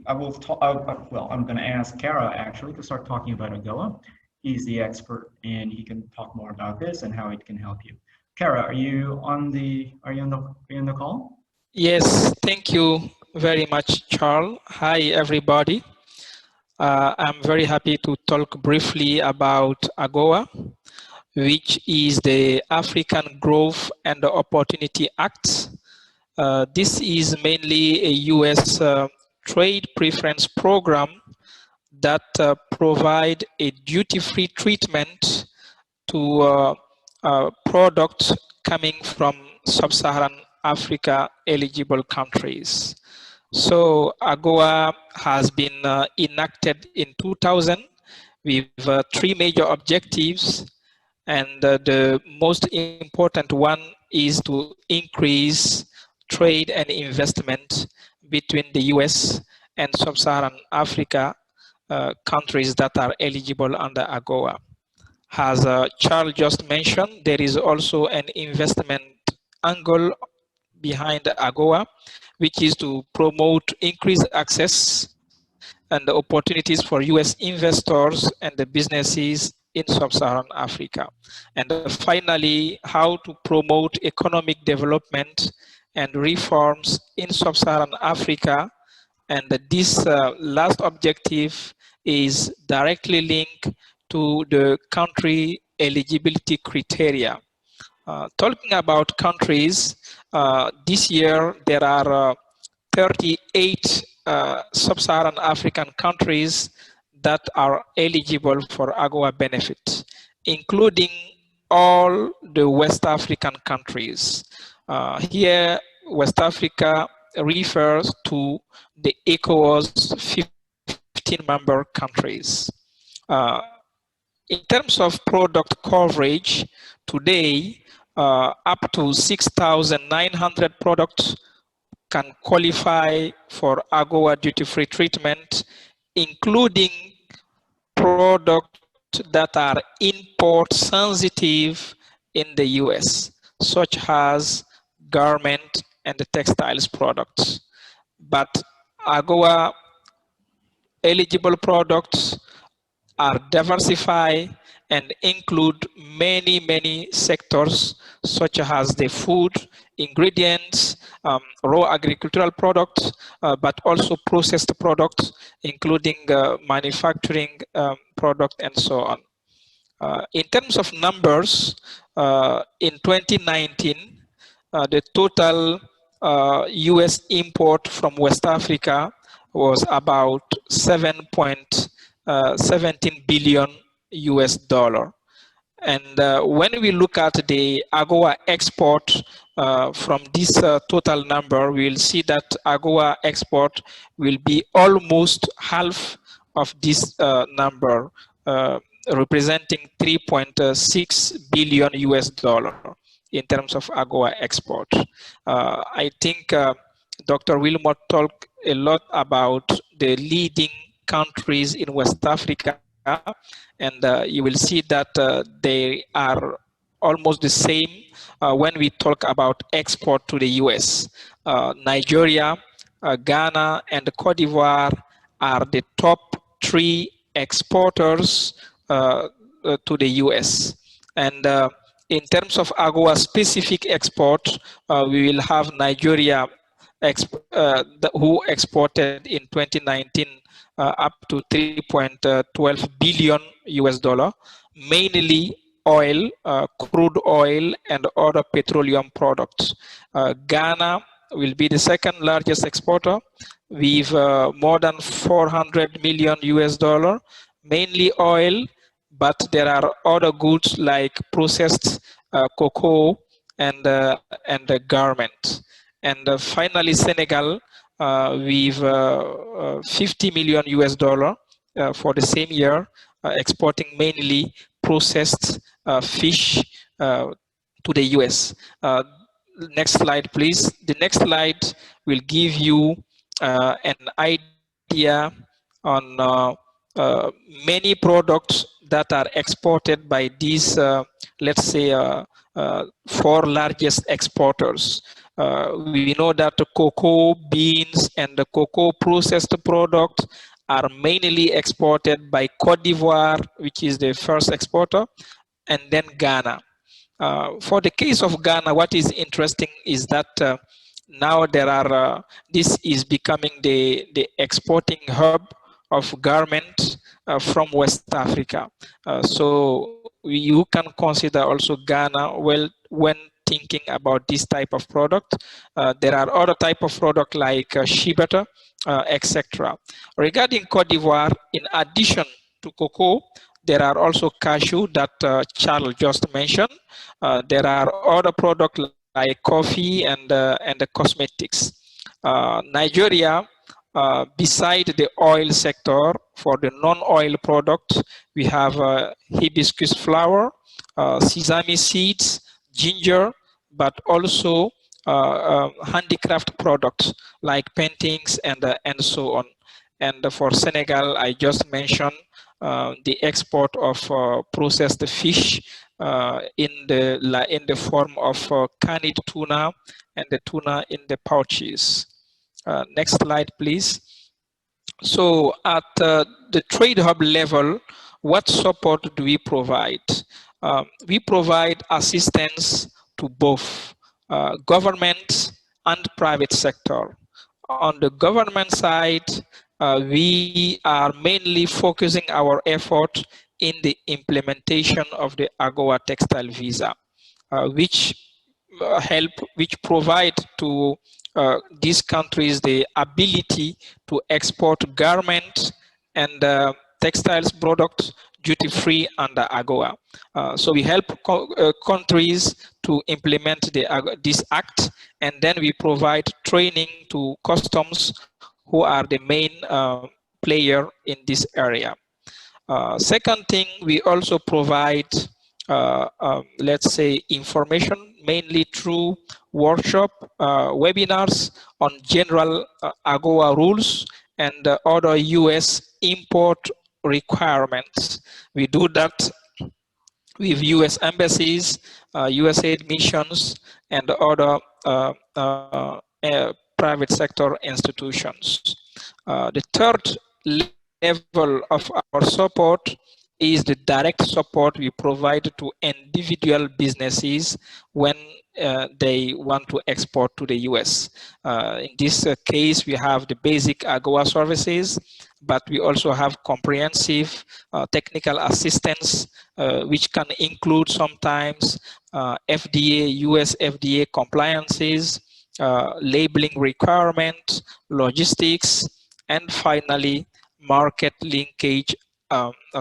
I'm going to ask Kara actually to start talking about AGOA. He's the expert and he can talk more about this and how it can help you. Kara, are you on the call? Yes, thank you very much, Charles. Hi, everybody. I'm very happy to talk briefly about AGOA, which is the African Growth and Opportunity Act. This is mainly a US trade preference program that provide a duty-free treatment to products coming from sub-Saharan Africa eligible countries. So AGOA has been enacted in 2000 with 3 major objectives, and the most important one is to increase trade and investment between the US and sub-Saharan Africa countries that are eligible under AGOA. As Charles just mentioned, there is also an investment angle behind AGOA, which is to promote increased access and the opportunities for US investors and the businesses in sub-Saharan Africa. And finally, how to promote economic development and reforms in sub-Saharan Africa. And this last objective is directly linked to the country eligibility criteria. Talking about countries, this year there are 38 sub-Saharan African countries that are eligible for AGOA benefits, including all the West African countries. Here, West Africa refers to the ECOWAS 15 member countries. In terms of product coverage, today, up to 6,900 products can qualify for AGOA duty-free treatment, including products that are import sensitive in the US, such as garment and textiles products. But AGOA eligible products are diversified and include many sectors, such as the food, ingredients, raw agricultural products, but also processed products, including manufacturing product and so on. In terms of numbers, in 2019, the total US import from West Africa was about 7.17 billion US dollar. And when we look at the AGOA export from this total number, we will see that AGOA export will be almost half of this number, representing 3.6 billion US dollar in terms of AGOA export. I think Dr. Wilmot talked a lot about the leading countries in West Africa, and you will see that they are almost the same when we talk about export to the US. Nigeria, Ghana, and Cote d'Ivoire are the top 3 exporters to the US. And in terms of AGOA specific export, we will have Nigeria who exported in 2019 up to 3.12 billion US dollar, mainly oil, crude oil, and other petroleum products. Ghana will be the second largest exporter with more than 400 million US dollar, mainly oil, but there are other goods like processed cocoa and the garment. And finally, Senegal with 50 million US dollar for the same year, exporting mainly processed fish to the US. Next slide, please. The next slide will give you an idea on many products that are exported by these, let's say, 4 largest exporters. We know that the cocoa beans and the cocoa processed products are mainly exported by Cote d'Ivoire, which is the first exporter, and then Ghana. For the case of Ghana, what is interesting is that now there are, this is becoming the exporting hub of garment from West Africa. So you can consider also Ghana when thinking about this type of product. There are other type of product like shea butter, etc. Regarding Cote d'Ivoire, in addition to cocoa, there are also cashew that Charles just mentioned. There are other products like coffee and the cosmetics. Nigeria, beside the oil sector, for the non-oil products, we have hibiscus flower, sesame seeds, ginger, but also handicraft products like paintings and so on. And for Senegal, I just mentioned the export of processed fish in the form of canned tuna and the tuna in the pouches. Next slide, please. So at the trade hub level, what support do we provide? We provide assistance to both government and private sector. On the government side, we are mainly focusing our effort in the implementation of the AGOA textile visa, which provide to these countries the ability to export garments and textiles products duty-free under AGOA. So we help countries to implement this act, and then we provide training to customs who are the main player in this area. Second thing, we also provide, let's say, information mainly through workshop, webinars on general AGOA rules and other US import requirements. We do that with US embassies, USAID missions, and other private sector institutions. The third level of our support is the direct support we provide to individual businesses when they want to export to the US. In this case, we have the basic AGOA services, but we also have comprehensive technical assistance, which can include sometimes FDA, US FDA compliances, labeling requirements, logistics, and finally, market linkage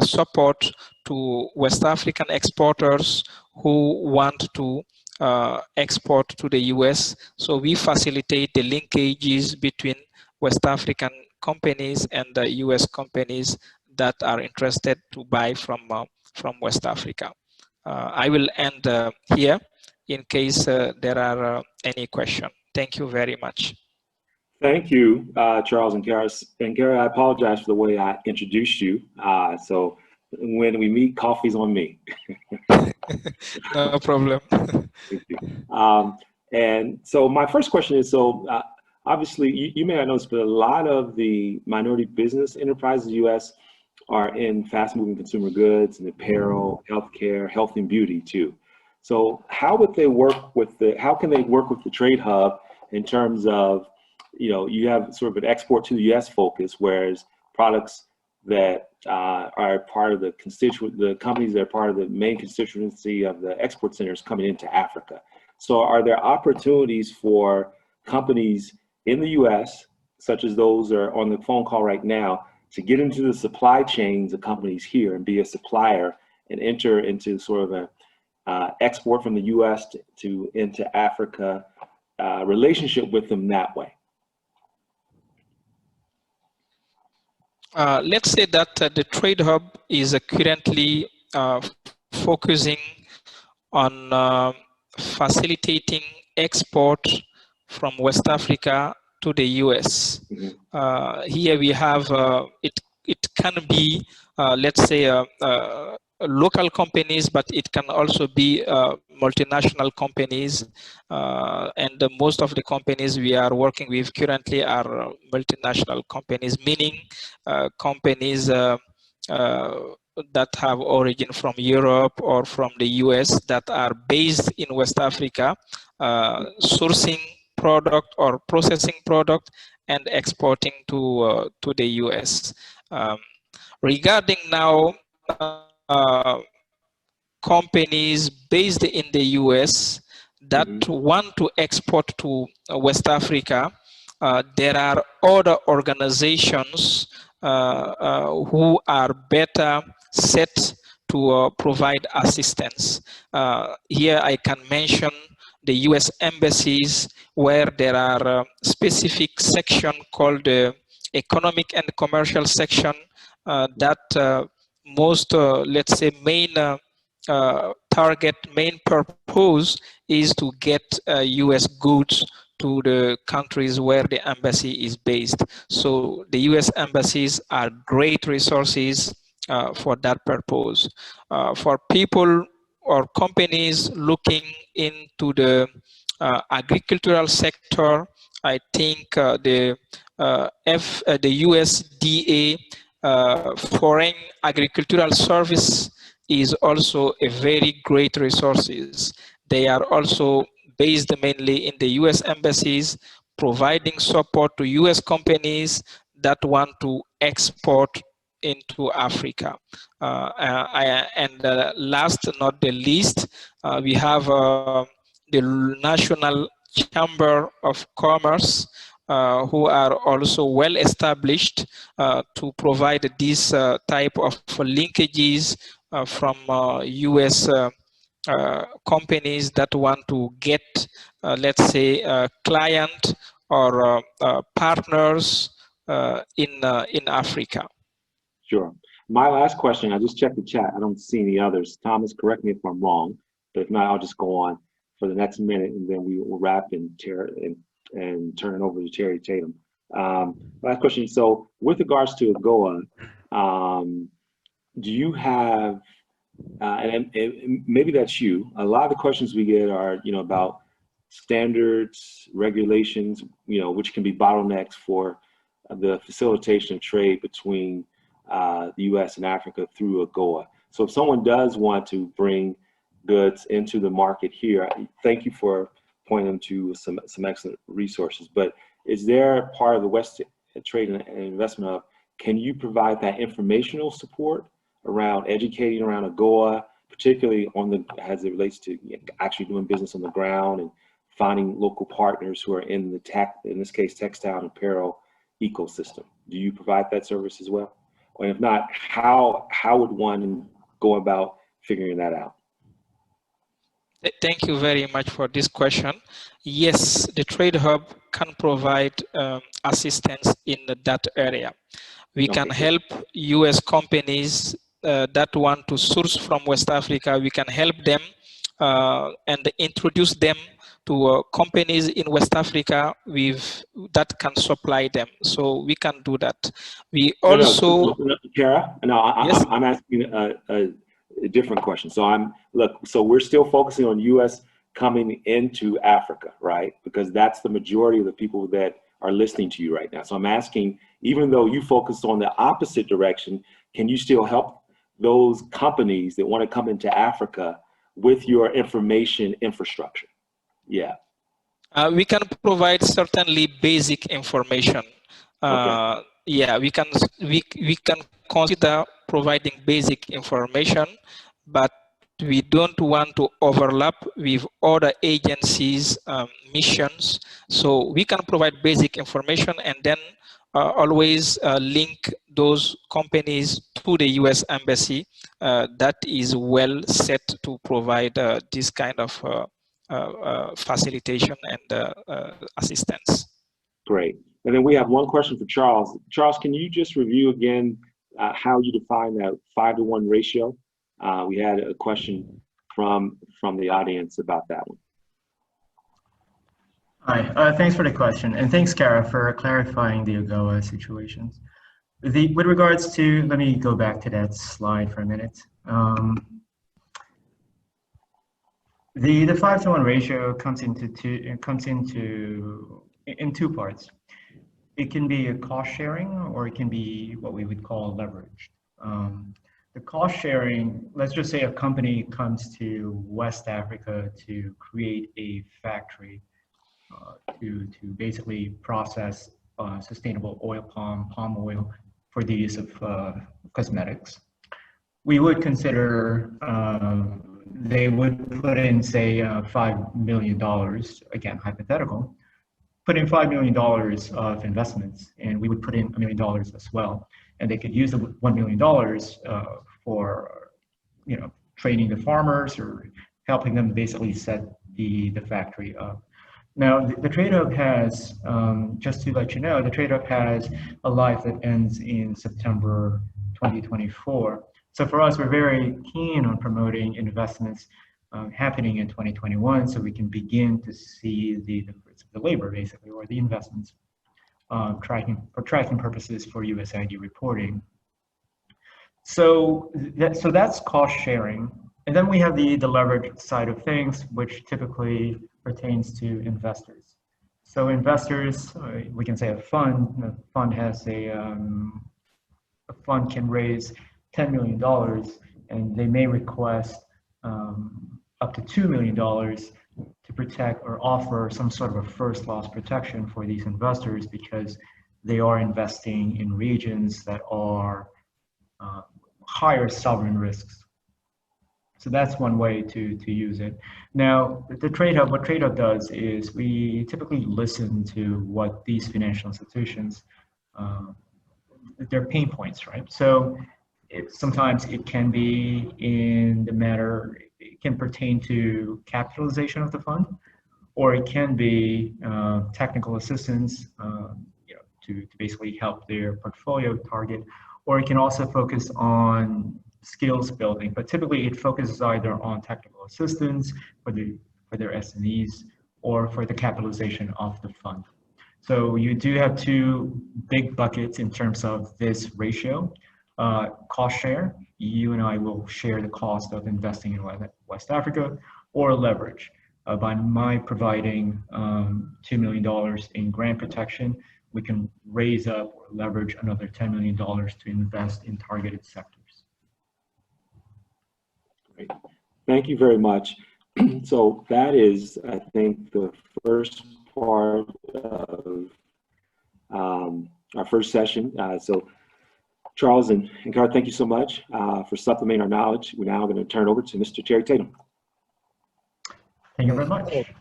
support to West African exporters who want to export to the US. So we facilitate the linkages between West African companies and the US companies that are interested to buy from West Africa. I will end here in case there are any questions. Thank you very much. Thank you, Charles and Gareth. And Gareth, I apologize for the way I introduced you. So when we meet, coffee's on me. No problem. Thank you. And so my first question is, so obviously you may not notice, but a lot of the minority business enterprises in the U.S. are in fast-moving consumer goods and apparel, healthcare, health and beauty too. So how would they work with how can they work with the Trade Hub in terms of, you know, you have sort of an export to the U.S. focus, whereas products that are part of the companies that are part of the main constituency of the export centers coming into Africa. So are there opportunities for companies in the U.S., such as those that are on the phone call right now, to get into the supply chains of companies here and be a supplier and enter into sort of a export from the U.S. into Africa relationship with them that way? Let's say that the Trade Hub is currently focusing on facilitating export from West Africa to the US. Mm-hmm. Here we have, it can be, let's say, local companies, but it can also be multinational companies. And most of the companies we are working with currently are multinational companies, meaning companies that have origin from Europe or from the US that are based in West Africa, sourcing product or processing product and exporting to the US. Regarding now companies based in the US that want to export to West Africa, there are other organizations who are better set to provide assistance. Here I can mention the US embassies, where there are a specific section called the Economic and Commercial section that most, let's say, main main purpose is to get US goods to the countries where the embassy is based. So the US embassies are great resources for that purpose. For people or companies looking into the agricultural sector, I think the USDA Foreign Agricultural Service is also a very great resources. They are also based mainly in the US embassies, providing support to US companies that want to export into Africa. Last not the least, we have the National Chamber of Commerce, who are also well established to provide this type of linkages from US companies that want to get, let's say, client or partners in Africa. Sure. My last question, I just checked the chat. I don't see any others. Thomas, correct me if I'm wrong, but if not, I'll just go on for the next minute, and then we will wrap and turn it over to Terry Tatum. Last question. So with regards to AGOA, do you have, and maybe that's you, a lot of the questions we get are, about standards, regulations, which can be bottlenecks for the facilitation of trade between the US and Africa through AGOA. So if someone does want to bring goods into the market here, thank you for pointing them to some excellent resources, but is there part of the West Trade and Investment Hub, can you provide that informational support around educating around AGOA, particularly as it relates to actually doing business on the ground and finding local partners who are in the in this case, textile and apparel ecosystem? Do you provide that service as well? Or if not, how would one go about figuring that out? Thank you very much for this question. Yes, the Trade Hub can provide assistance in that area. We can help US companies that want to source from West Africa. We can help them and introduce them to companies in West Africa that can supply them. So we can do that. We also... Kara, yes? I'm asking a different question. So we're still focusing on US coming into Africa, right? Because that's the majority of the people that are listening to you right now. So I'm asking, even though you focus on the opposite direction, can you still help those companies that want to come into Africa with your information infrastructure? Yeah. We can provide certainly basic information. Yeah, we can consider providing basic information, but we don't want to overlap with other agencies' missions. So we can provide basic information and then always link those companies to the US Embassy that is well set to provide this kind of facilitation and assistance. Great. And then we have one question for Charles. Charles, can you just review again how you define that 5-to-1 ratio? We had a question from the audience about that one. Hi, thanks for the question. And thanks, Kara, for clarifying the AGOA situations. With regards to, let me go back to that slide for a minute. The 5-to-1 ratio comes in two parts. It can be a cost sharing, or it can be what we would call leveraged. The cost sharing, let's just say a company comes to West Africa to create a factory to basically process sustainable palm oil for the use of cosmetics. We would consider they would put in, say, $5 million, again, hypothetical, put in $5 million of investments, and we would put in $1 million as well. And they could use the $1 million for, training the farmers or helping them basically set the factory up. Now, the Trade Hub has, just to let you know, the Trade Hub has a life that ends in September 2024. So for us, we're very keen on promoting investments happening in 2021, so we can begin to see the fruits of the labor, basically, or the investments for tracking purposes for USAID reporting. So that's cost sharing. And then we have the leverage side of things, which typically pertains to investors. So investors, we can say a fund has a fund can raise $10 million, and they may request up to $2 million to protect or offer some sort of a first loss protection for these investors, because they are investing in regions that are higher sovereign risks. So that's one way to use it. Now, the Trade Hub, what Trade Hub does is we typically listen to what these financial institutions, their pain points, right? So sometimes it can be in the matter, it can pertain to capitalization of the fund, or it can be technical assistance, to basically help their portfolio target, or it can also focus on skills building, but typically it focuses either on technical assistance for their SMEs or for the capitalization of the fund. So you do have two big buckets in terms of this ratio. Cost share, you and I will share the cost of investing in West Africa, or leverage. By my providing $2 million in grant protection, we can raise up or leverage another $10 million to invest in targeted sectors. Great. Thank you very much. So that is, I think, the first part of our first session. So Charles and Cara, thank you so much for supplementing our knowledge. We're now going to turn over to Mr. Terry Tatum. Thank you very much.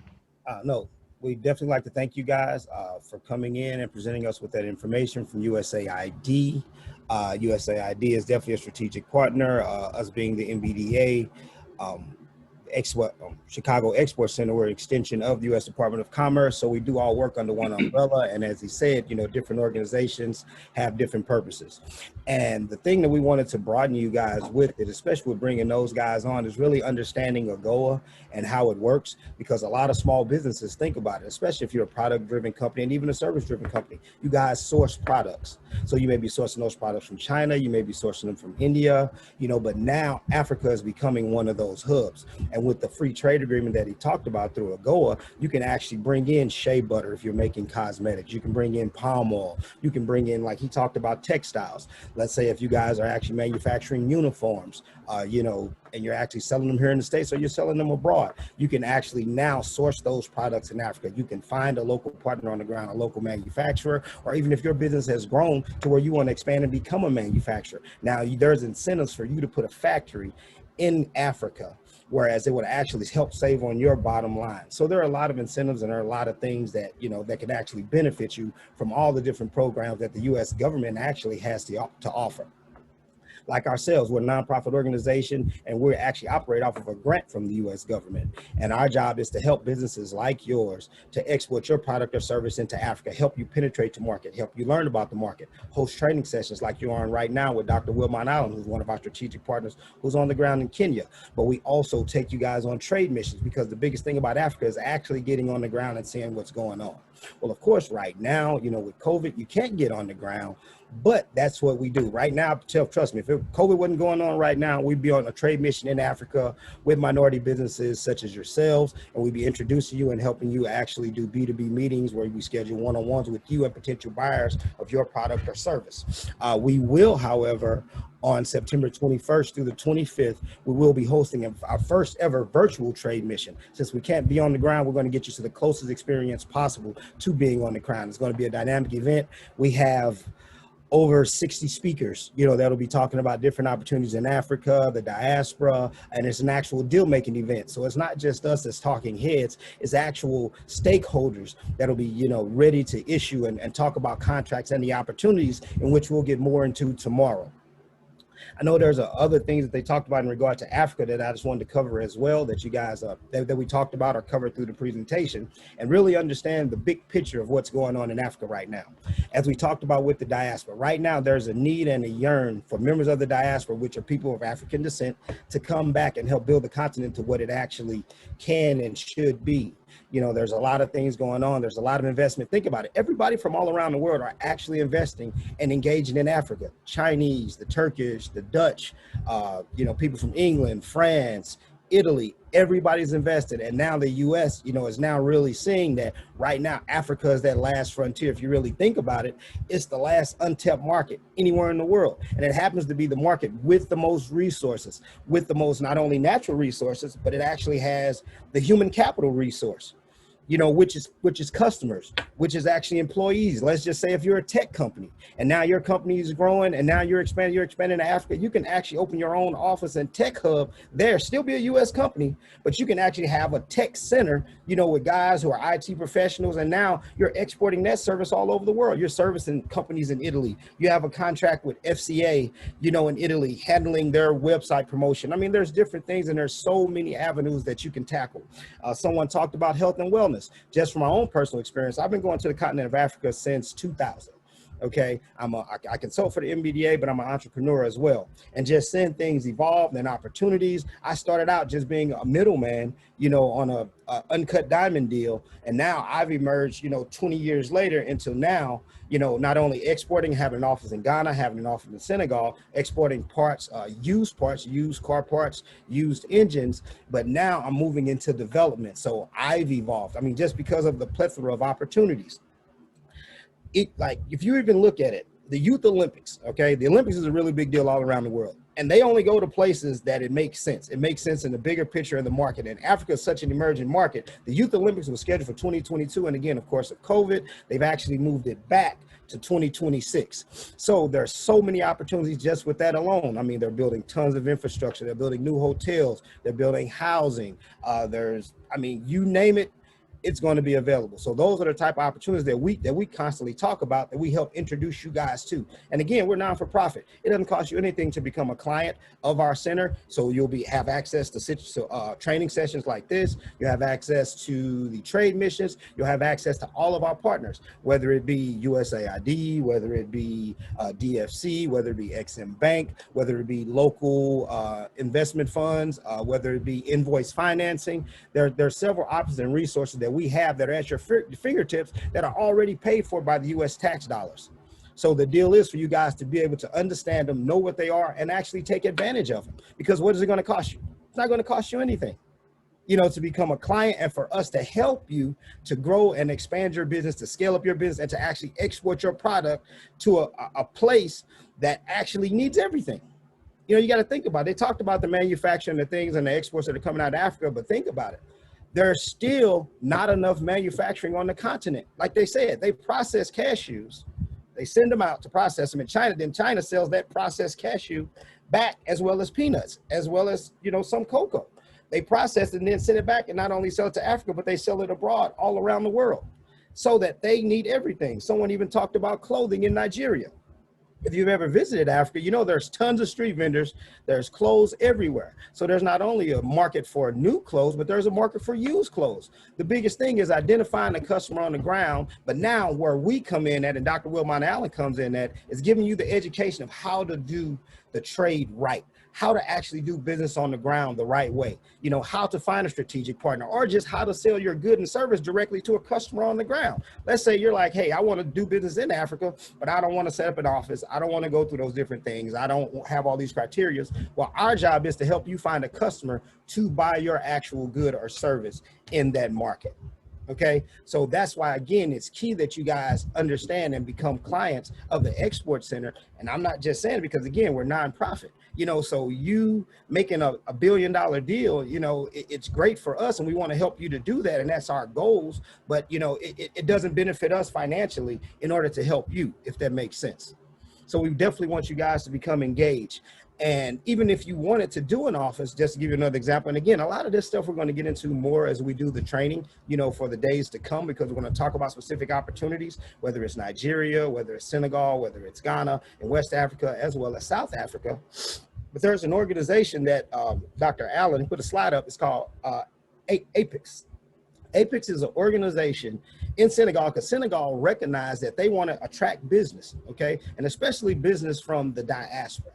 No, we definitely like to thank you guys for coming in and presenting us with that information from USAID. USAID is definitely a strategic partner, us being the MBDA, Chicago Export Center. We're an extension of the U.S. Department of Commerce, so we do all work under one umbrella. And as he said, different organizations have different purposes. And the thing that we wanted to broaden you guys with it, especially with bringing those guys on, is really understanding AGOA and how it works, because a lot of small businesses think about it, especially if you're a product-driven company and even a service-driven company. You guys source products. So you may be sourcing those products from China, you may be sourcing them from India, but now Africa is becoming one of those hubs. And with the free trade agreement that he talked about through AGOA, you can actually bring in shea butter if you're making cosmetics. You can bring in palm oil. You can bring in, like he talked about, textiles. Let's say if you guys are actually manufacturing uniforms, and you're actually selling them here in the States, or you're selling them abroad, you can actually now source those products in Africa. You can find a local partner on the ground, a local manufacturer, or even if your business has grown to where you want to expand and become a manufacturer. Now, there's incentives for you to put a factory in Africa, whereas it would actually help save on your bottom line. So there are a lot of incentives, and there are a lot of things that, that can actually benefit you from all the different programs that the U.S. government actually has to offer. Like ourselves, we're a nonprofit organization, and we actually operate off of a grant from the U.S. government. And our job is to help businesses like yours to export your product or service into Africa, help you penetrate the market, help you learn about the market, host training sessions like you're on right now with Dr. Wilmot Allen, who's one of our strategic partners, who's on the ground in Kenya. But we also take you guys on trade missions, because the biggest thing about Africa is actually getting on the ground and seeing what's going on. Well, of course, right now, with COVID, you can't get on the ground. But that's what we do right now. Trust me, if COVID wasn't going on right now, we'd be on a trade mission in Africa with minority businesses such as yourselves, and we'd be introducing you and helping you actually do B2B meetings where we schedule one-on-ones with you and potential buyers of your product or service. We will, however, on September 21st through the 25th, we will be hosting our first ever virtual trade mission. Since we can't be on the ground, we're going to get you to the closest experience possible to being on the ground. It's going to be a dynamic event. We have over 60 speakers, that'll be talking about different opportunities in Africa, the diaspora, and it's an actual deal-making event. So it's not just us as talking heads, it's actual stakeholders that'll be, ready to issue and talk about contracts and the opportunities, in which we'll get more into tomorrow. I know there's other things that they talked about in regard to Africa that I just wanted to cover as well, that you guys, that we talked about or covered through the presentation, and really understand the big picture of what's going on in Africa right now. As we talked about with the diaspora, right now there's a need and a yearn for members of the diaspora, which are people of African descent, to come back and help build the continent to what it actually can and should be. There's a lot of things going on. There's a lot of investment. Think about it. Everybody from all around the world are actually investing and engaging in Africa. Chinese, the Turkish, the Dutch, people from England, France, Italy, everybody's invested. And now the US, you know, is now really seeing that right now, Africa is that last frontier. If you really think about it, it's the last untapped market anywhere in the world. And it happens to be the market with the most resources, with the most, not only natural resources, but it actually has the human capital resource, you know, which is customers, which is actually employees. Let's just say if you're a tech company and now your company is growing and now you're expanding to Africa, you can actually open your own office and tech hub there, still be a US company, but you can actually have a tech center, you know, with guys who are IT professionals, and now you're exporting that service all over the world. You're servicing companies in Italy. You have a contract with FCA, you know, in Italy, handling their website promotion. I mean, there's different things and there's so many avenues that you can tackle. Someone talked about health and wellness. Just from my own personal experience, I've been going to the continent of Africa since 2000. Okay, I consult for the MBDA, but I'm an entrepreneur as well. And just seeing things evolve and opportunities. I started out just being a middleman, you know, on a uncut diamond deal. And now I've emerged, you know, 20 years later into now, you know, not only exporting, having an office in Ghana, having an office in Senegal, exporting parts, used car parts, used engines, but now I'm moving into development. So I've evolved. I mean, just because of the plethora of opportunities. Like, if you even look at it, the Youth Olympics, okay, the Olympics is a really big deal all around the world. And they only go to places that it makes sense. It makes sense in the bigger picture of the market. And Africa is such an emerging market. The Youth Olympics was scheduled for 2022. And again, of course, of COVID, they've actually moved it back to 2026. So there's so many opportunities just with that alone. I mean, they're building tons of infrastructure. They're building new hotels. They're building housing. I mean, you name it, it's going to be available. So those are the type of opportunities that we constantly talk about, that we help introduce you guys to. And again, we're non-for-profit. It doesn't cost you anything to become a client of our center. So you'll have access to training sessions like this. You have access to the trade missions. You'll have access to all of our partners, whether it be USAID, whether it be DFC, whether it be XM Bank, whether it be local investment funds, whether it be invoice financing. There are several options and resources that we have that are at your fingertips that are already paid for by the US tax dollars. So the deal is for you guys to be able to understand them, know what they are, and actually take advantage of them. Because what is it going to cost you? It's not going to cost you anything, you know, to become a client, and for us to help you to grow and expand your business, to scale up your business, and to actually export your product to a place that actually needs everything. You know, you got to think about it. They talked about the manufacturing, the things and the exports that are coming out of Africa, but think about it. There's still not enough manufacturing on the continent. Like they said, they process cashews. They send them out to process them in China. Then China sells that processed cashew back, as well as peanuts, as well as, you know, some cocoa. They process it and then send it back, and not only sell it to Africa, but they sell it abroad all around the world, so that they need everything. Someone even talked about clothing in Nigeria. If you've ever visited Africa, you know there's tons of street vendors. There's clothes everywhere. So there's not only a market for new clothes, but there's a market for used clothes. The biggest thing is identifying the customer on the ground. But now where we come in at, and Dr. Wilmot Allen comes in at, is giving you the education of how to do the trade right, how to actually do business on the ground the right way, you know, how to find a strategic partner, or just how to sell your good and service directly to a customer on the ground. Let's say you're like, hey, I want to do business in Africa, but I don't want to set up an office. I don't want to go through those different things. I don't have all these criteria. Well, our job is to help you find a customer to buy your actual good or service in that market. Okay, so that's why, again, it's key that you guys understand and become clients of the Export Center. And I'm not just saying it because, again, we're nonprofit, you know, so you making a $1 billion deal, you know, it's great for us, and we want to help you to do that. And that's our goals. But, you know, it doesn't benefit us financially in order to help you, if that makes sense. So we definitely want you guys to become engaged. And even if you wanted to do an office, just to give you another example, and again, a lot of this stuff we're going to get into more as we do the training, you know, for the days to come, because we're going to talk about specific opportunities, whether it's Nigeria, whether it's Senegal, whether it's Ghana and West Africa, as well as South Africa. But there's an organization that Dr. Allen put a slide up. It's called APEX. APEX is an organization in Senegal, because Senegal recognized that they want to attract business, okay, and especially business from the diaspora.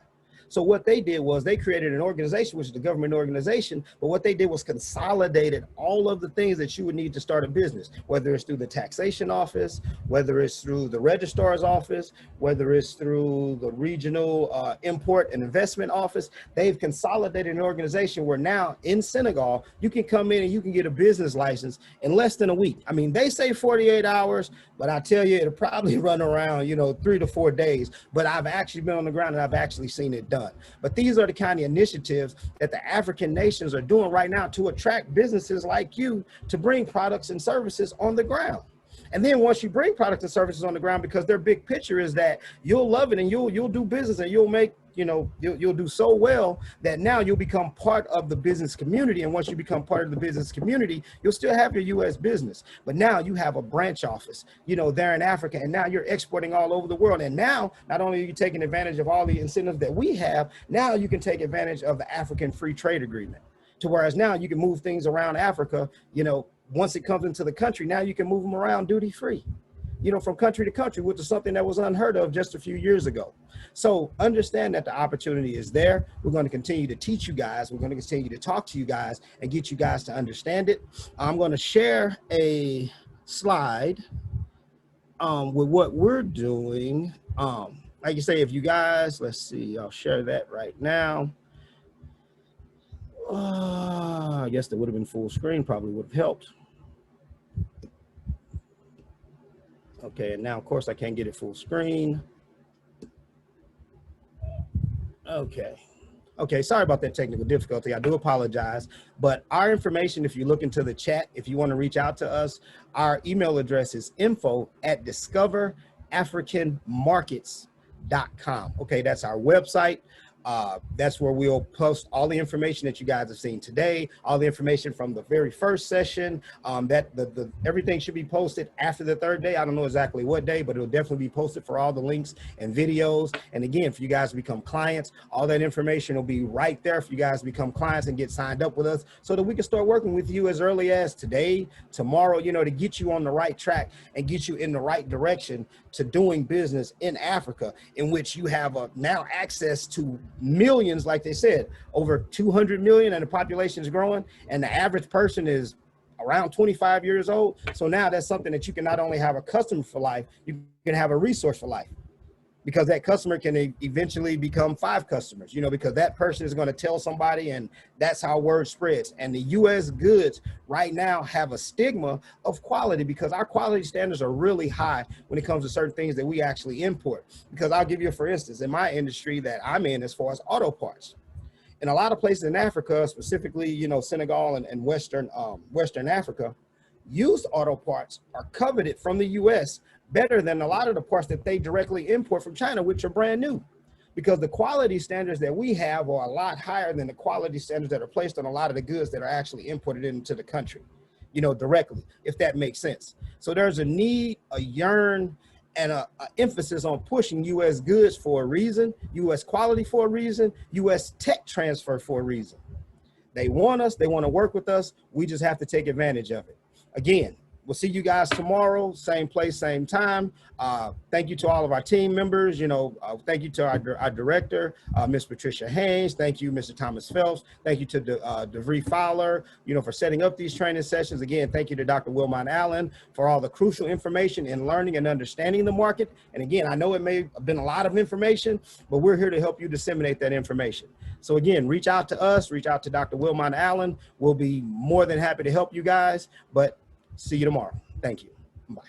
So what they did was they created an organization, which is the government organization, but what they did was consolidated all of the things that you would need to start a business, whether it's through the taxation office, whether it's through the registrar's office, whether it's through the regional import and investment office. They've consolidated an organization where now in Senegal, you can come in and you can get a business license in less than a week. I mean, they say 48 hours, but I tell you, it'll probably run around, 3 to 4 days, but I've actually been on the ground and I've actually seen it done. But these are the kind of initiatives that the African nations are doing right now to attract businesses like you to bring products and services on the ground. And then once you bring products and services on the ground, because their big picture is that you'll love it and you'll do business and you'll make, you'll do so well that now you'll become part of the business community. And once you become part of the business community, you'll still have your U.S. business. But now you have a branch office, there in Africa, and now you're exporting all over the world. And now not only are you taking advantage of all the incentives that we have, now you can take advantage of the African Free Trade Agreement. To whereas now you can move things around Africa, once it comes into the country, now you can move them around duty free, from country to country, which is something that was unheard of just a few years ago. So understand that the opportunity is there. We're going to continue to teach you guys. We're going to continue to talk to you guys and get you guys to understand it. I'm going to share a slide with what we're doing. Like you say, if you guys, let's see, I'll share that right now. I guess that would have been full screen, probably would have helped. Okay, and now of course I can't get it full screen. Okay, sorry about that technical difficulty. I do apologize, but our information, if you look into the chat, if you want to reach out to us, our email address is info@discoverafricanmarkets.com. Okay, that's our website. That's where we'll post all the information that you guys have seen today, all the information from the very first session. Everything should be posted after the third day. I don't know exactly what day, but it'll definitely be posted for all the links and videos. And again, for you guys to become clients, all that information will be right there for you guys to become clients and get signed up with us so that we can start working with you as early as today, tomorrow, to get you on the right track and get you in the right direction to doing business in Africa, in which you have now access to millions, like they said, over 200 million, and the population is growing, and the average person is around 25 years old. So now that's something that you can not only have a customer for life, you can have a resource for life, because that customer can eventually become 5 customers, because that person is going to tell somebody, and that's how word spreads. And the U.S. goods right now have a stigma of quality because our quality standards are really high when it comes to certain things that we actually import. Because I'll give you, for instance, in my industry that I'm in, as far as auto parts, in a lot of places in Africa, specifically, Senegal and Western Africa, used auto parts are coveted from the U.S. better than a lot of the parts that they directly import from China, which are brand new, because the quality standards that we have are a lot higher than the quality standards that are placed on a lot of the goods that are actually imported into the country, directly, if that makes sense. So there's a need, a yearn, and a emphasis on pushing U.S. goods for a reason, U.S. quality for a reason, U.S. tech transfer for a reason. They want us, they want to work with us. We just have to take advantage of it. Again, we'll see you guys tomorrow, same place, same time. Thank you to all of our team members. Thank you to our director, Ms. Patricia Haynes. Thank you, Mr. Thomas Phelps. Thank you to DeVry Fowler, for setting up these training sessions. Again, thank you to Dr. Wilmot Allen for all the crucial information in learning and understanding the market. And again, I know it may have been a lot of information, but we're here to help you disseminate that information. So again, reach out to us, reach out to Dr. Wilmot Allen. We'll be more than happy to help you guys, but see you tomorrow. Thank you. Bye.